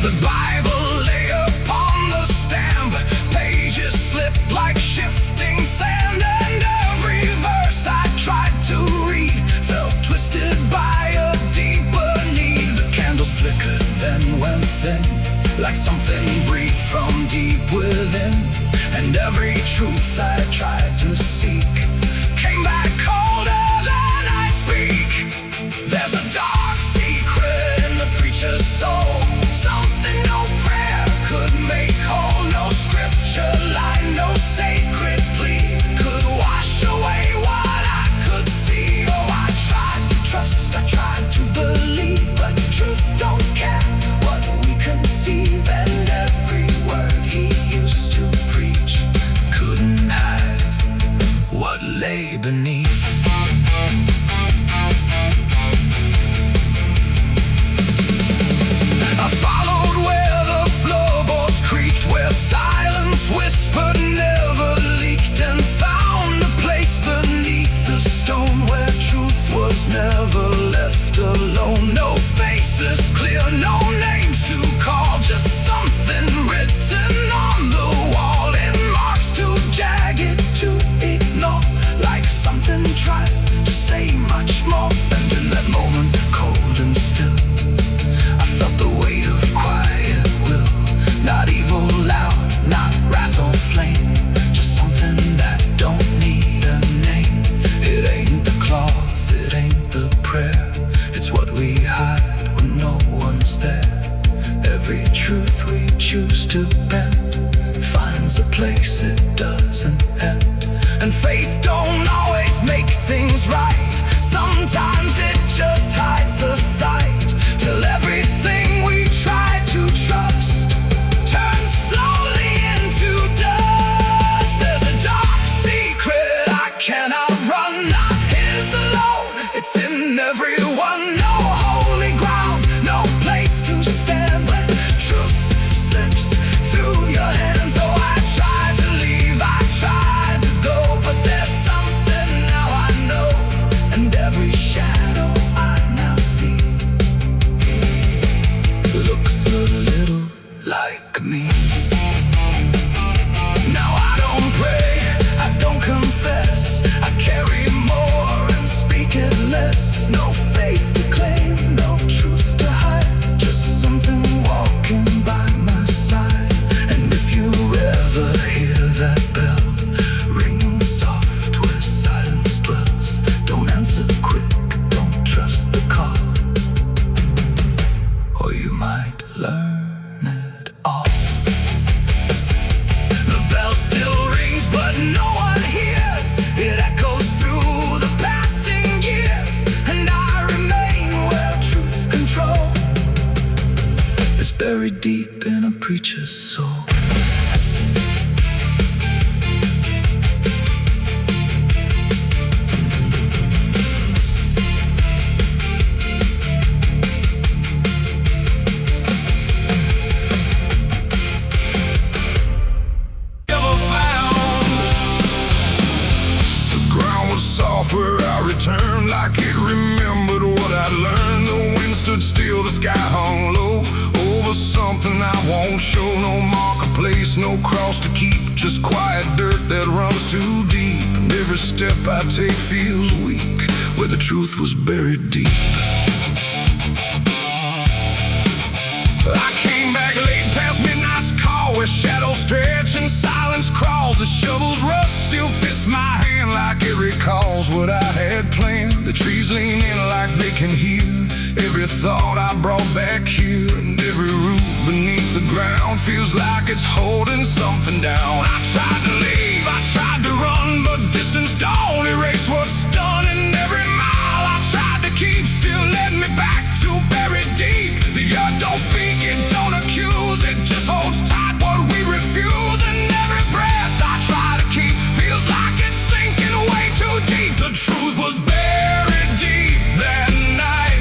Speaker 2: The Bible lay upon the stamp, pages slipped like shifting sand. And every verse I tried to read felt twisted by a deeper need. The candles flickered, then went thin, like something breathed from deep within. And every truth I tried to seek came back colder than I'd speak. There's a dark secret in the preacher's soul, something no prayer could make whole. No scripture line, no sacred plea could wash away what
Speaker 1: lay beneath. I followed where the floorboards creaked, where silence whispered, never leaked, and found a place beneath the stone where truth was never left alone. No faces clear, no names to call, just something written on the wall in marks too jagged to ignore, like something tried to say much more. And in that moment, cold and still, I felt the weight of quiet will. Not evil loud, not wrath or flame, just something that don't need a name. It ain't the cloth, it ain't the prayer, it's what we hide when no one's there. Every truth we choose to bend finds a place it doesn't end. And faith don't always make things right, sometimes it just hides the sight, till everything we try to trust turns slowly into dust. There's a dark secret I cannot run, not his alone, it's in everyone. No holy ground, no place to stand when truth slips through your hands. Oh, I tried to leave, I tried to go, but there's something now I know, and every shadow I now see looks a little like me. Now I don't pray, I don't confess, I carry more and speak it less. No faith to claim, no truth to hide, just something walking by my side. And if you ever hear that bell ringing soft where silence dwells, don't answer quick, don't trust the call, or you might learn it all. The bell still rings, but no one hears. It echoes through the passing years, and I remain where truth's control is buried deep in a preacher's soul.
Speaker 2: Where I returned like it remembered what I'd learned. The wind stood still, the sky hung low over something I won't show. No marker place, no cross to keep, just quiet dirt that runs too deep. And every step I take feels weak, where the truth was buried deep. I came back late past midnight's call, where shadows stretch and silence crawls. The shovel's rust still fits my hand like it recalls what I had planned. The trees lean in like they can hear every thought I brought back here, and every root beneath the ground feels like it's holding something down. I tried to leave, I tried to run, but distance don't erase what's done. And every mile I tried to keep still led me back to buried deep. The earth don't speak, it don't accuse, it just holds tight what we refuse. And every breath I try to keep feels like it's sinking way too deep. The truth was buried deep that night.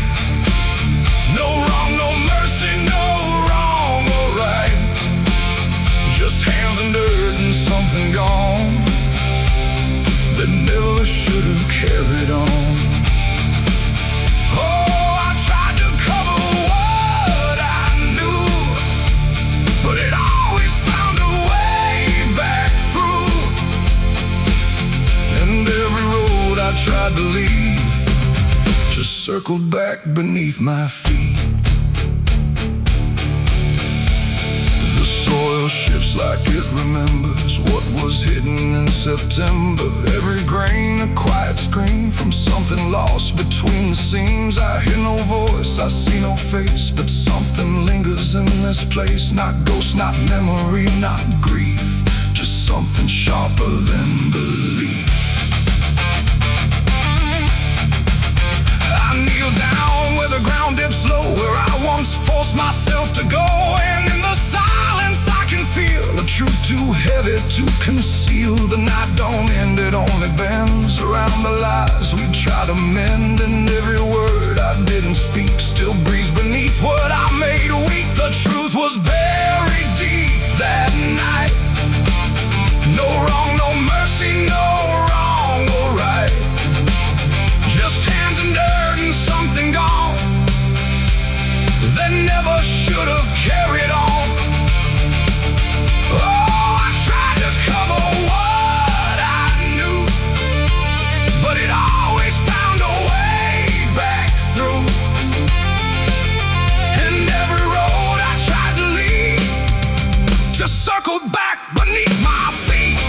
Speaker 2: No wrong, no mercy, no wrong or right, just hands and dirt and something gone that never should have carried on. Oh, I tried to cover what I knew, but it always found a way back through. And every road I tried to leave just circled back beneath my feet. The soil shifts like it remembers what was hidden in September. Every grain a quiet scream from something lost between the seams. I hear no voice, I see no face, but something lingers in this place. Not ghost, not memory, not grief, just something sharper than belief. I kneel down where the ground dips low, where I once forced myself to go. And in the silence I can feel the truth too heavy
Speaker 1: heavy to conceal. The night don't end, it only bends around the lies we try to mend. And every word I didn't speak still breathes beneath what I made weak. The truth was buried deep that night. No wrong, no mercy, no wrong or right. Just hands and dirt and something gone that never should have carried on. Oh, I tried to cover what I knew, but it always found a way back through. And every road I tried to leave just circled back beneath my feet.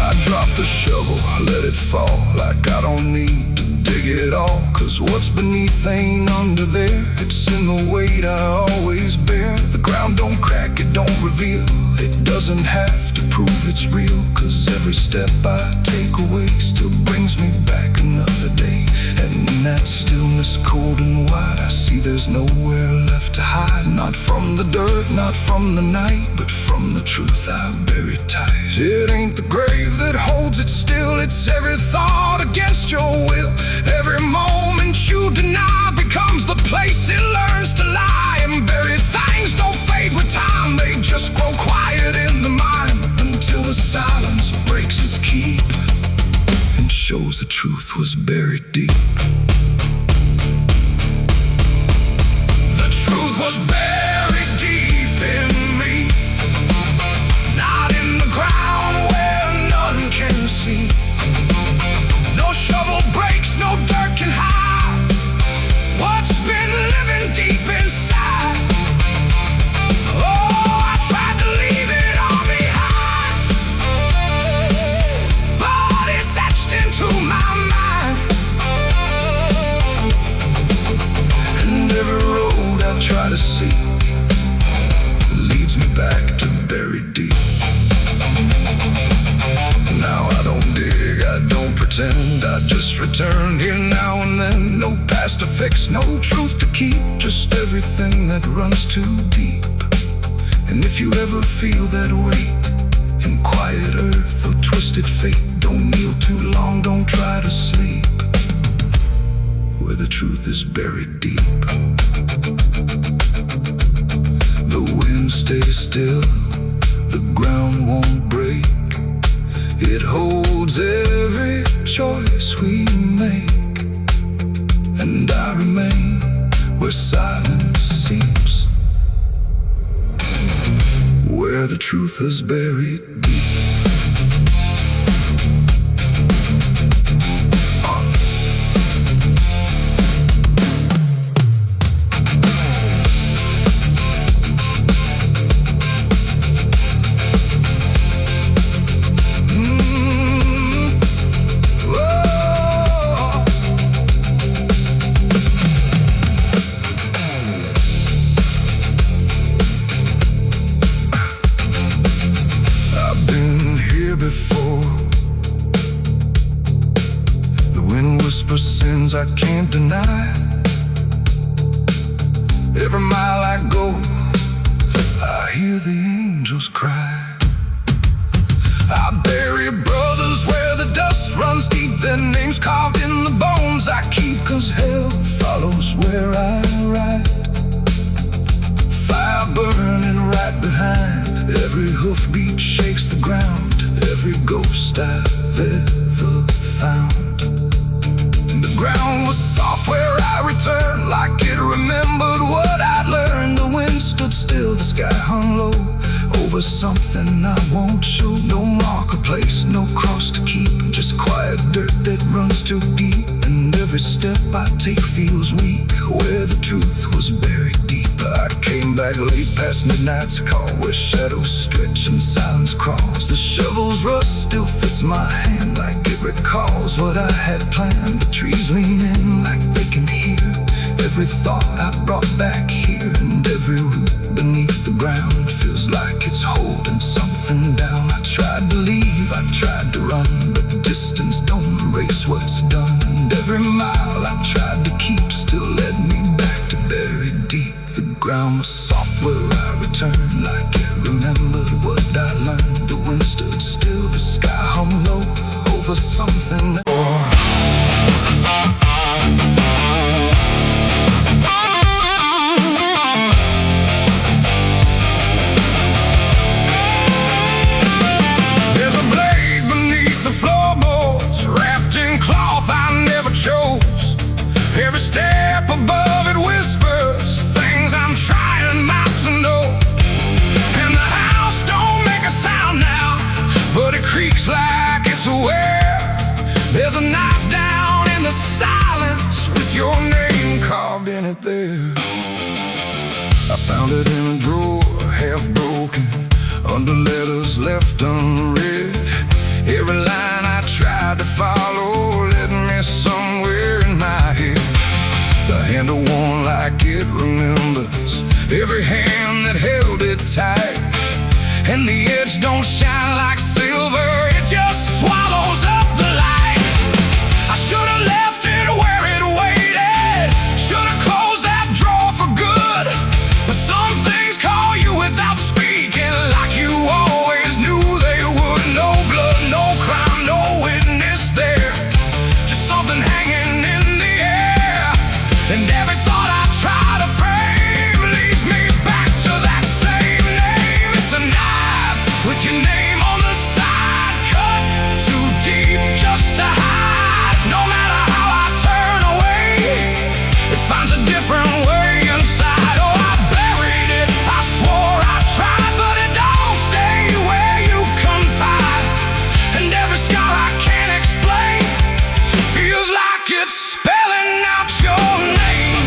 Speaker 1: I dropped the shovel, let it fall, like I don't need to dig it all. Cause what's beneath ain't under there, it's in the weight I always bear. The ground don't crack, it don't reveal, it doesn't have to prove it's real. Cause every step I take away still brings me back another day. And in that stillness cold and wide, I see there's nowhere left to hide. Not from the dirt, not from the night, but from the truth I bury tight. It ain't the grave that holds it still, it's every thought against your will. Every moment you deny becomes the place it learns to lie. And buried things don't fade with time, they just grow quiet in the mind, until the silence breaks its keep and shows the truth was buried deep. The truth was buried deep in me, not in the ground where none can see. No shovel breaks, no dirt can hide what's been living deep inside. Oh, I tried to leave it all behind, but it's etched into my mind. And every road I try to see leads me back to buried deep. Now I don't dig, I don't pretend, I just return here now and then. No past to fix, no truth to keep, just everything that runs too deep. And if you ever feel that weight in quiet earth or twisted fate, don't kneel too long, don't try to sleep where the truth is buried deep. The wind stays still, the ground won't break, it holds every choice we make. And I remain where silence seeps, where the truth is buried deep. Before the wind whispers sins I can't deny. Every mile I go, I hear the angels cry. I bury brothers where the dust runs deep, their names carved in the bones I keep. Cause hell follows where I ride, fire burning right behind. Every hoofbeat shakes the ground, every ghost I've ever found. And the ground was soft where I returned, like it remembered what I'd learned. The wind stood still, the sky hung low over something I won't show. No marker place, no cross to keep, just quiet dirt that runs too deep. And every step I take feels weak, where the truth was buried deep. I came back late past midnight's call, where shadows stretch and silence crawls. The shovel's rust still fits my hand, like it recalls what I had planned. The trees lean in like they can hear every thought I brought back here. And every root beneath the ground feels like it's holding something down. I tried to leave, I tried to run, but distance don't erase what's done. And every mile I tried to keep still led me back to buried deep. The ground was soft where I returned, like what I learned. The wind stood still, the sky hung low over something that
Speaker 2: every step above it whispers things I'm trying not to know. And the house don't make a sound now, but it creaks like it's aware. There's a knife down in the silence with your name carved in it there. I found it in a drawer, half broken, under letters left unread. Every line I tried to follow led me somewhere in my head. The handle worn like it remembers every hand that held it tight. And the edge don't shine like silver, it just swallows up the light. I should have left it where it waited, should have closed that drawer for good. But some things call you without speaking, like you always knew they would. No blood, no crime, no witness there, just something hanging in the air. And every thought I try to frame leads me back to that same name. It's a knife with your name on the side, cut too deep just to hide. No matter how I turn away, it finds a different way inside. Oh, I buried it, I swore I tried, but it don't stay where you confide. And every scar I can't explain feels like it's spelling out your name.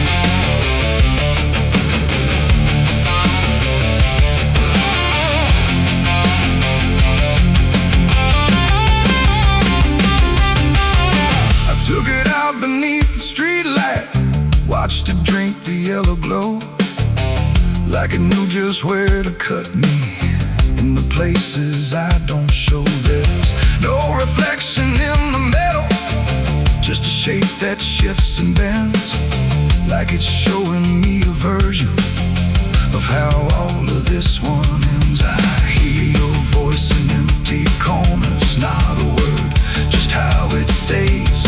Speaker 2: I took it out beneath the street light, watched it drink the yellow glow, like it knew just where to cut me in the places I don't show. There's no reflection in the metal, just a shape that shifts and bends, like it's showing me a version of how all of this one ends. I hear your voice in empty corners, not a word, just how it stays,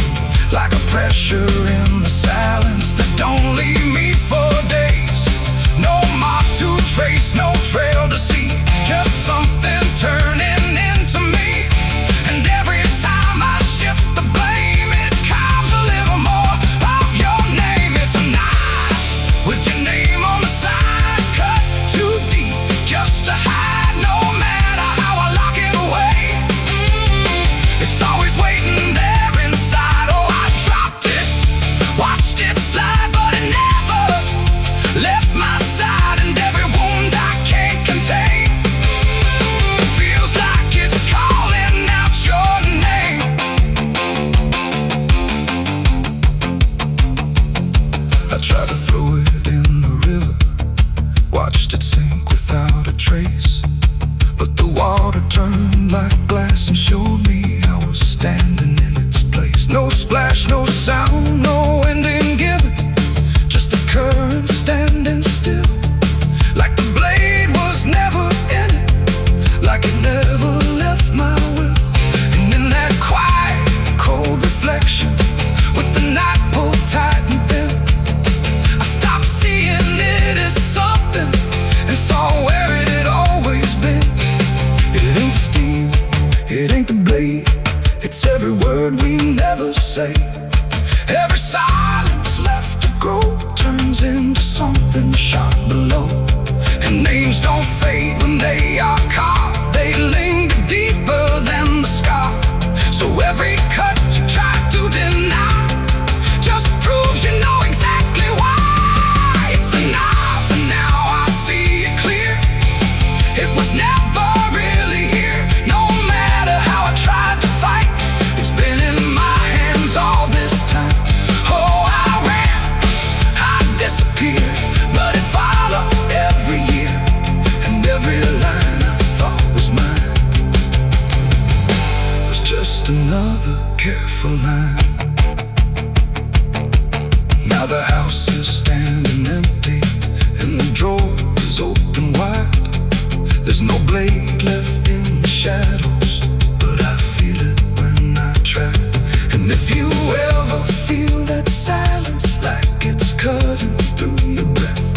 Speaker 2: like a pressure in the silence that don't leave me for days. No mark to trace, no trail to see, just something turning into me. And every time I shift the blame, it carves a little more of your name. It's a knife with your name on the side, cut too deep just to hide. No matter how I lock it away, it's always waiting there inside. Oh, I dropped it, watched it slide, but it never left my side. And every wound I can't contain feels like it's calling out your name. I tried to throw it in the river, watched it sink without a trace, but the water turned like glass and showed me I was standing in its place. No splash, no sound, no ending given, just the current standing still, like the blade was never in it, like it never left my will. And in that quiet, cold reflection, with the night pulled tight and thin, I stopped seeing it as something and saw where it had always been. It ain't the steel, it ain't the blade, it's every word we never say. Every silence left to grow turns into something sharp below. And names don't fade when they are carved, they linger deeper than the scar. So every cut you try to deny just proves you know exactly why. It's a knife and now I see it clear, it was never really here. No matter how I tried to fight, it's been in my hands all this time. Oh, I ran, I disappeared, but it followed every year, and every line I thought was mine was just another careful line. Now the house is standing empty, and the drawer is open wide.
Speaker 1: There's no blade left in the shadows, but I feel it when I try. And if you ever feel that silence like it's cutting through your breath,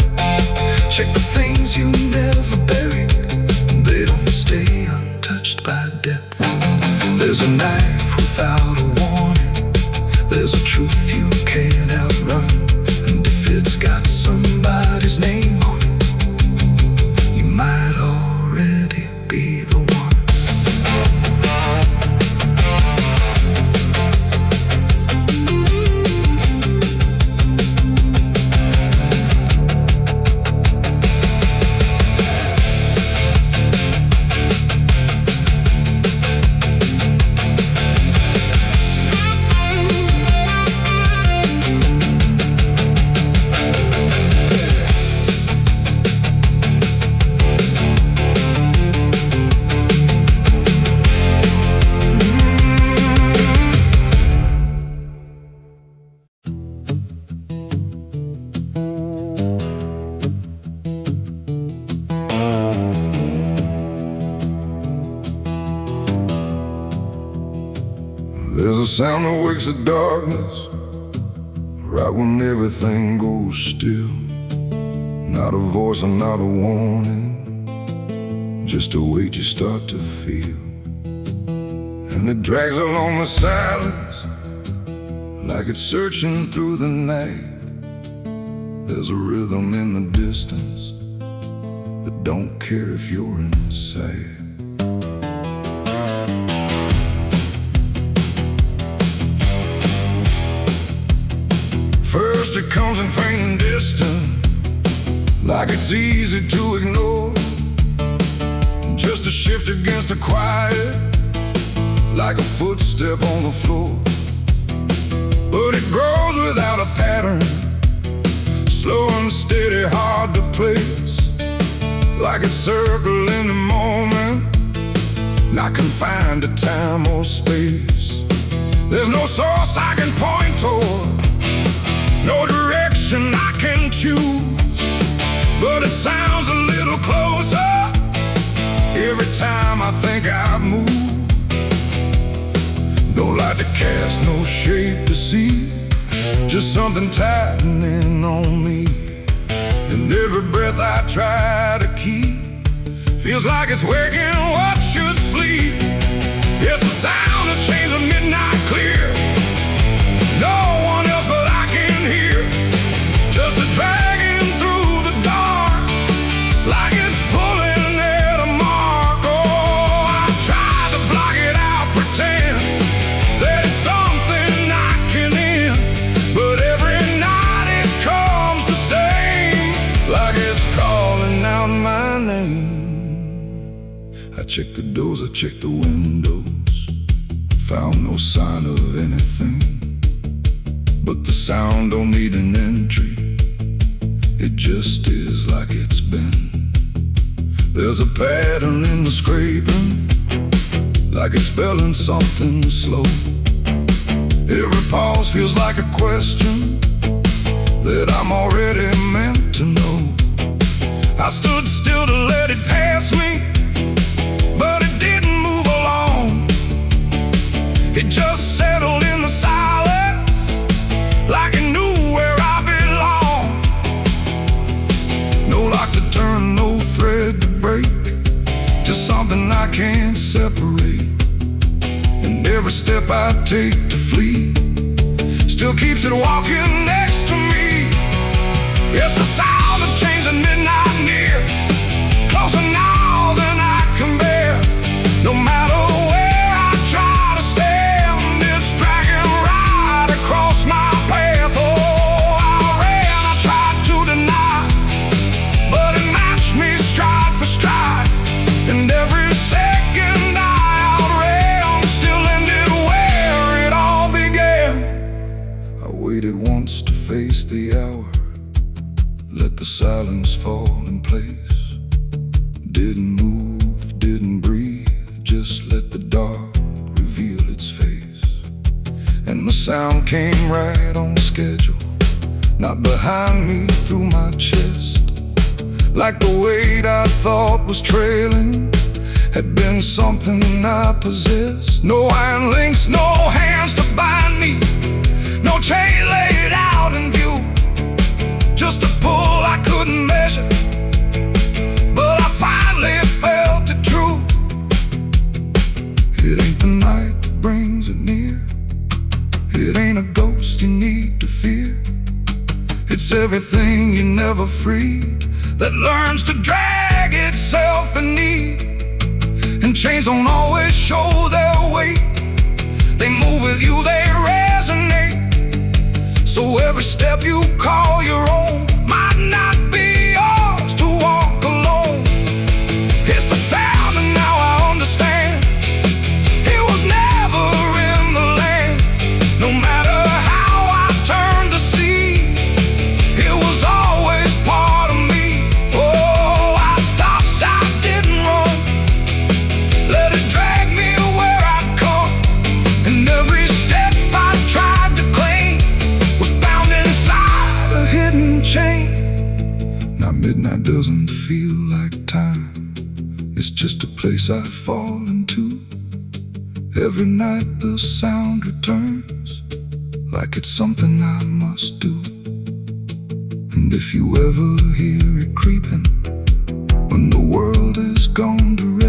Speaker 1: check the things you never buried, they don't stay untouched by death. There's a knife without a warning, there's a truth you can't outrun. And if it's got somebody's name on it, you might already be the one.
Speaker 2: There's a sound that wakes the darkness right when everything goes still. Not a voice and not a warning, just a weight you start to feel. And it drags along the silence like it's searching through the night. There's a rhythm in the distance that don't care if you're inside. First it comes in faint and distant, like it's easy to ignore. Just a shift against the quiet, like a footstep on the floor. But it grows without a pattern, slow and steady, hard to place. Like it's circling the moment, not confined to time or space. There's no source I can point toward, no direction I can choose, but it sounds a little closer every time I think I've moved. No light to cast, no shape to see, just something tightening on me. And every breath I try to keep feels like it's waking what should sleep. It's the sound of chains of midnight clear, no one else but I can hear, just a dragging through the dark, like it's pulling at a mark. Oh, I tried to block it out, pretend that it's something I can end, but every night it comes the same, like it's calling out my name. I checked the doors, I checked the windows, found no sign of anything, but the sound don't need an entry, it just is like it's been. There's a pattern in the scraping, like it's spelling something slow. Every pause feels like a question that I'm already meant to know. I stood still to let it pass me, but it didn't move along. It just settled in the silence, like it knew where I belong. No lock to turn, no thread to break, just something I can't separate. And every step I take to flee still keeps it walking next to me. It's the sound of chains at midnight near, closer now than I can bear. No matter where I try to stand, it's dragging right across my path. Oh, I ran, I tried to deny, but it matched me stride for stride. And every second I outran still ended where it all began. I waited once to face the hour, let the silence fall in place. Didn't move, didn't breathe, just let the dark reveal its face. And the sound came right on schedule, not behind me, through my chest, like the weight I thought was trailing had been something I possessed. No iron links, no hands to bind me, no chain laid out in view, just a pull I couldn't measure, but I finally felt it true. It ain't the night that brings it near, it ain't a ghost you need to fear. It's everything you never freed that learns to drag itself in need. And chains don't always show their weight, they move with you, they resonate. So every step you call your own might not be yours to walk alone. It's the sound and now I understand, it was never in the land. No matter how I turned to see, it was always part of me. Oh, I stopped, I didn't run, let it drag me where I'd come. And every step I tried to claim was bound inside a hidden chain. Now midnight doesn't feel like time, it's just a place I fall into. Every night the sound returns, like it's something I must do. And if you ever hear it creeping, when the world is gone to rest,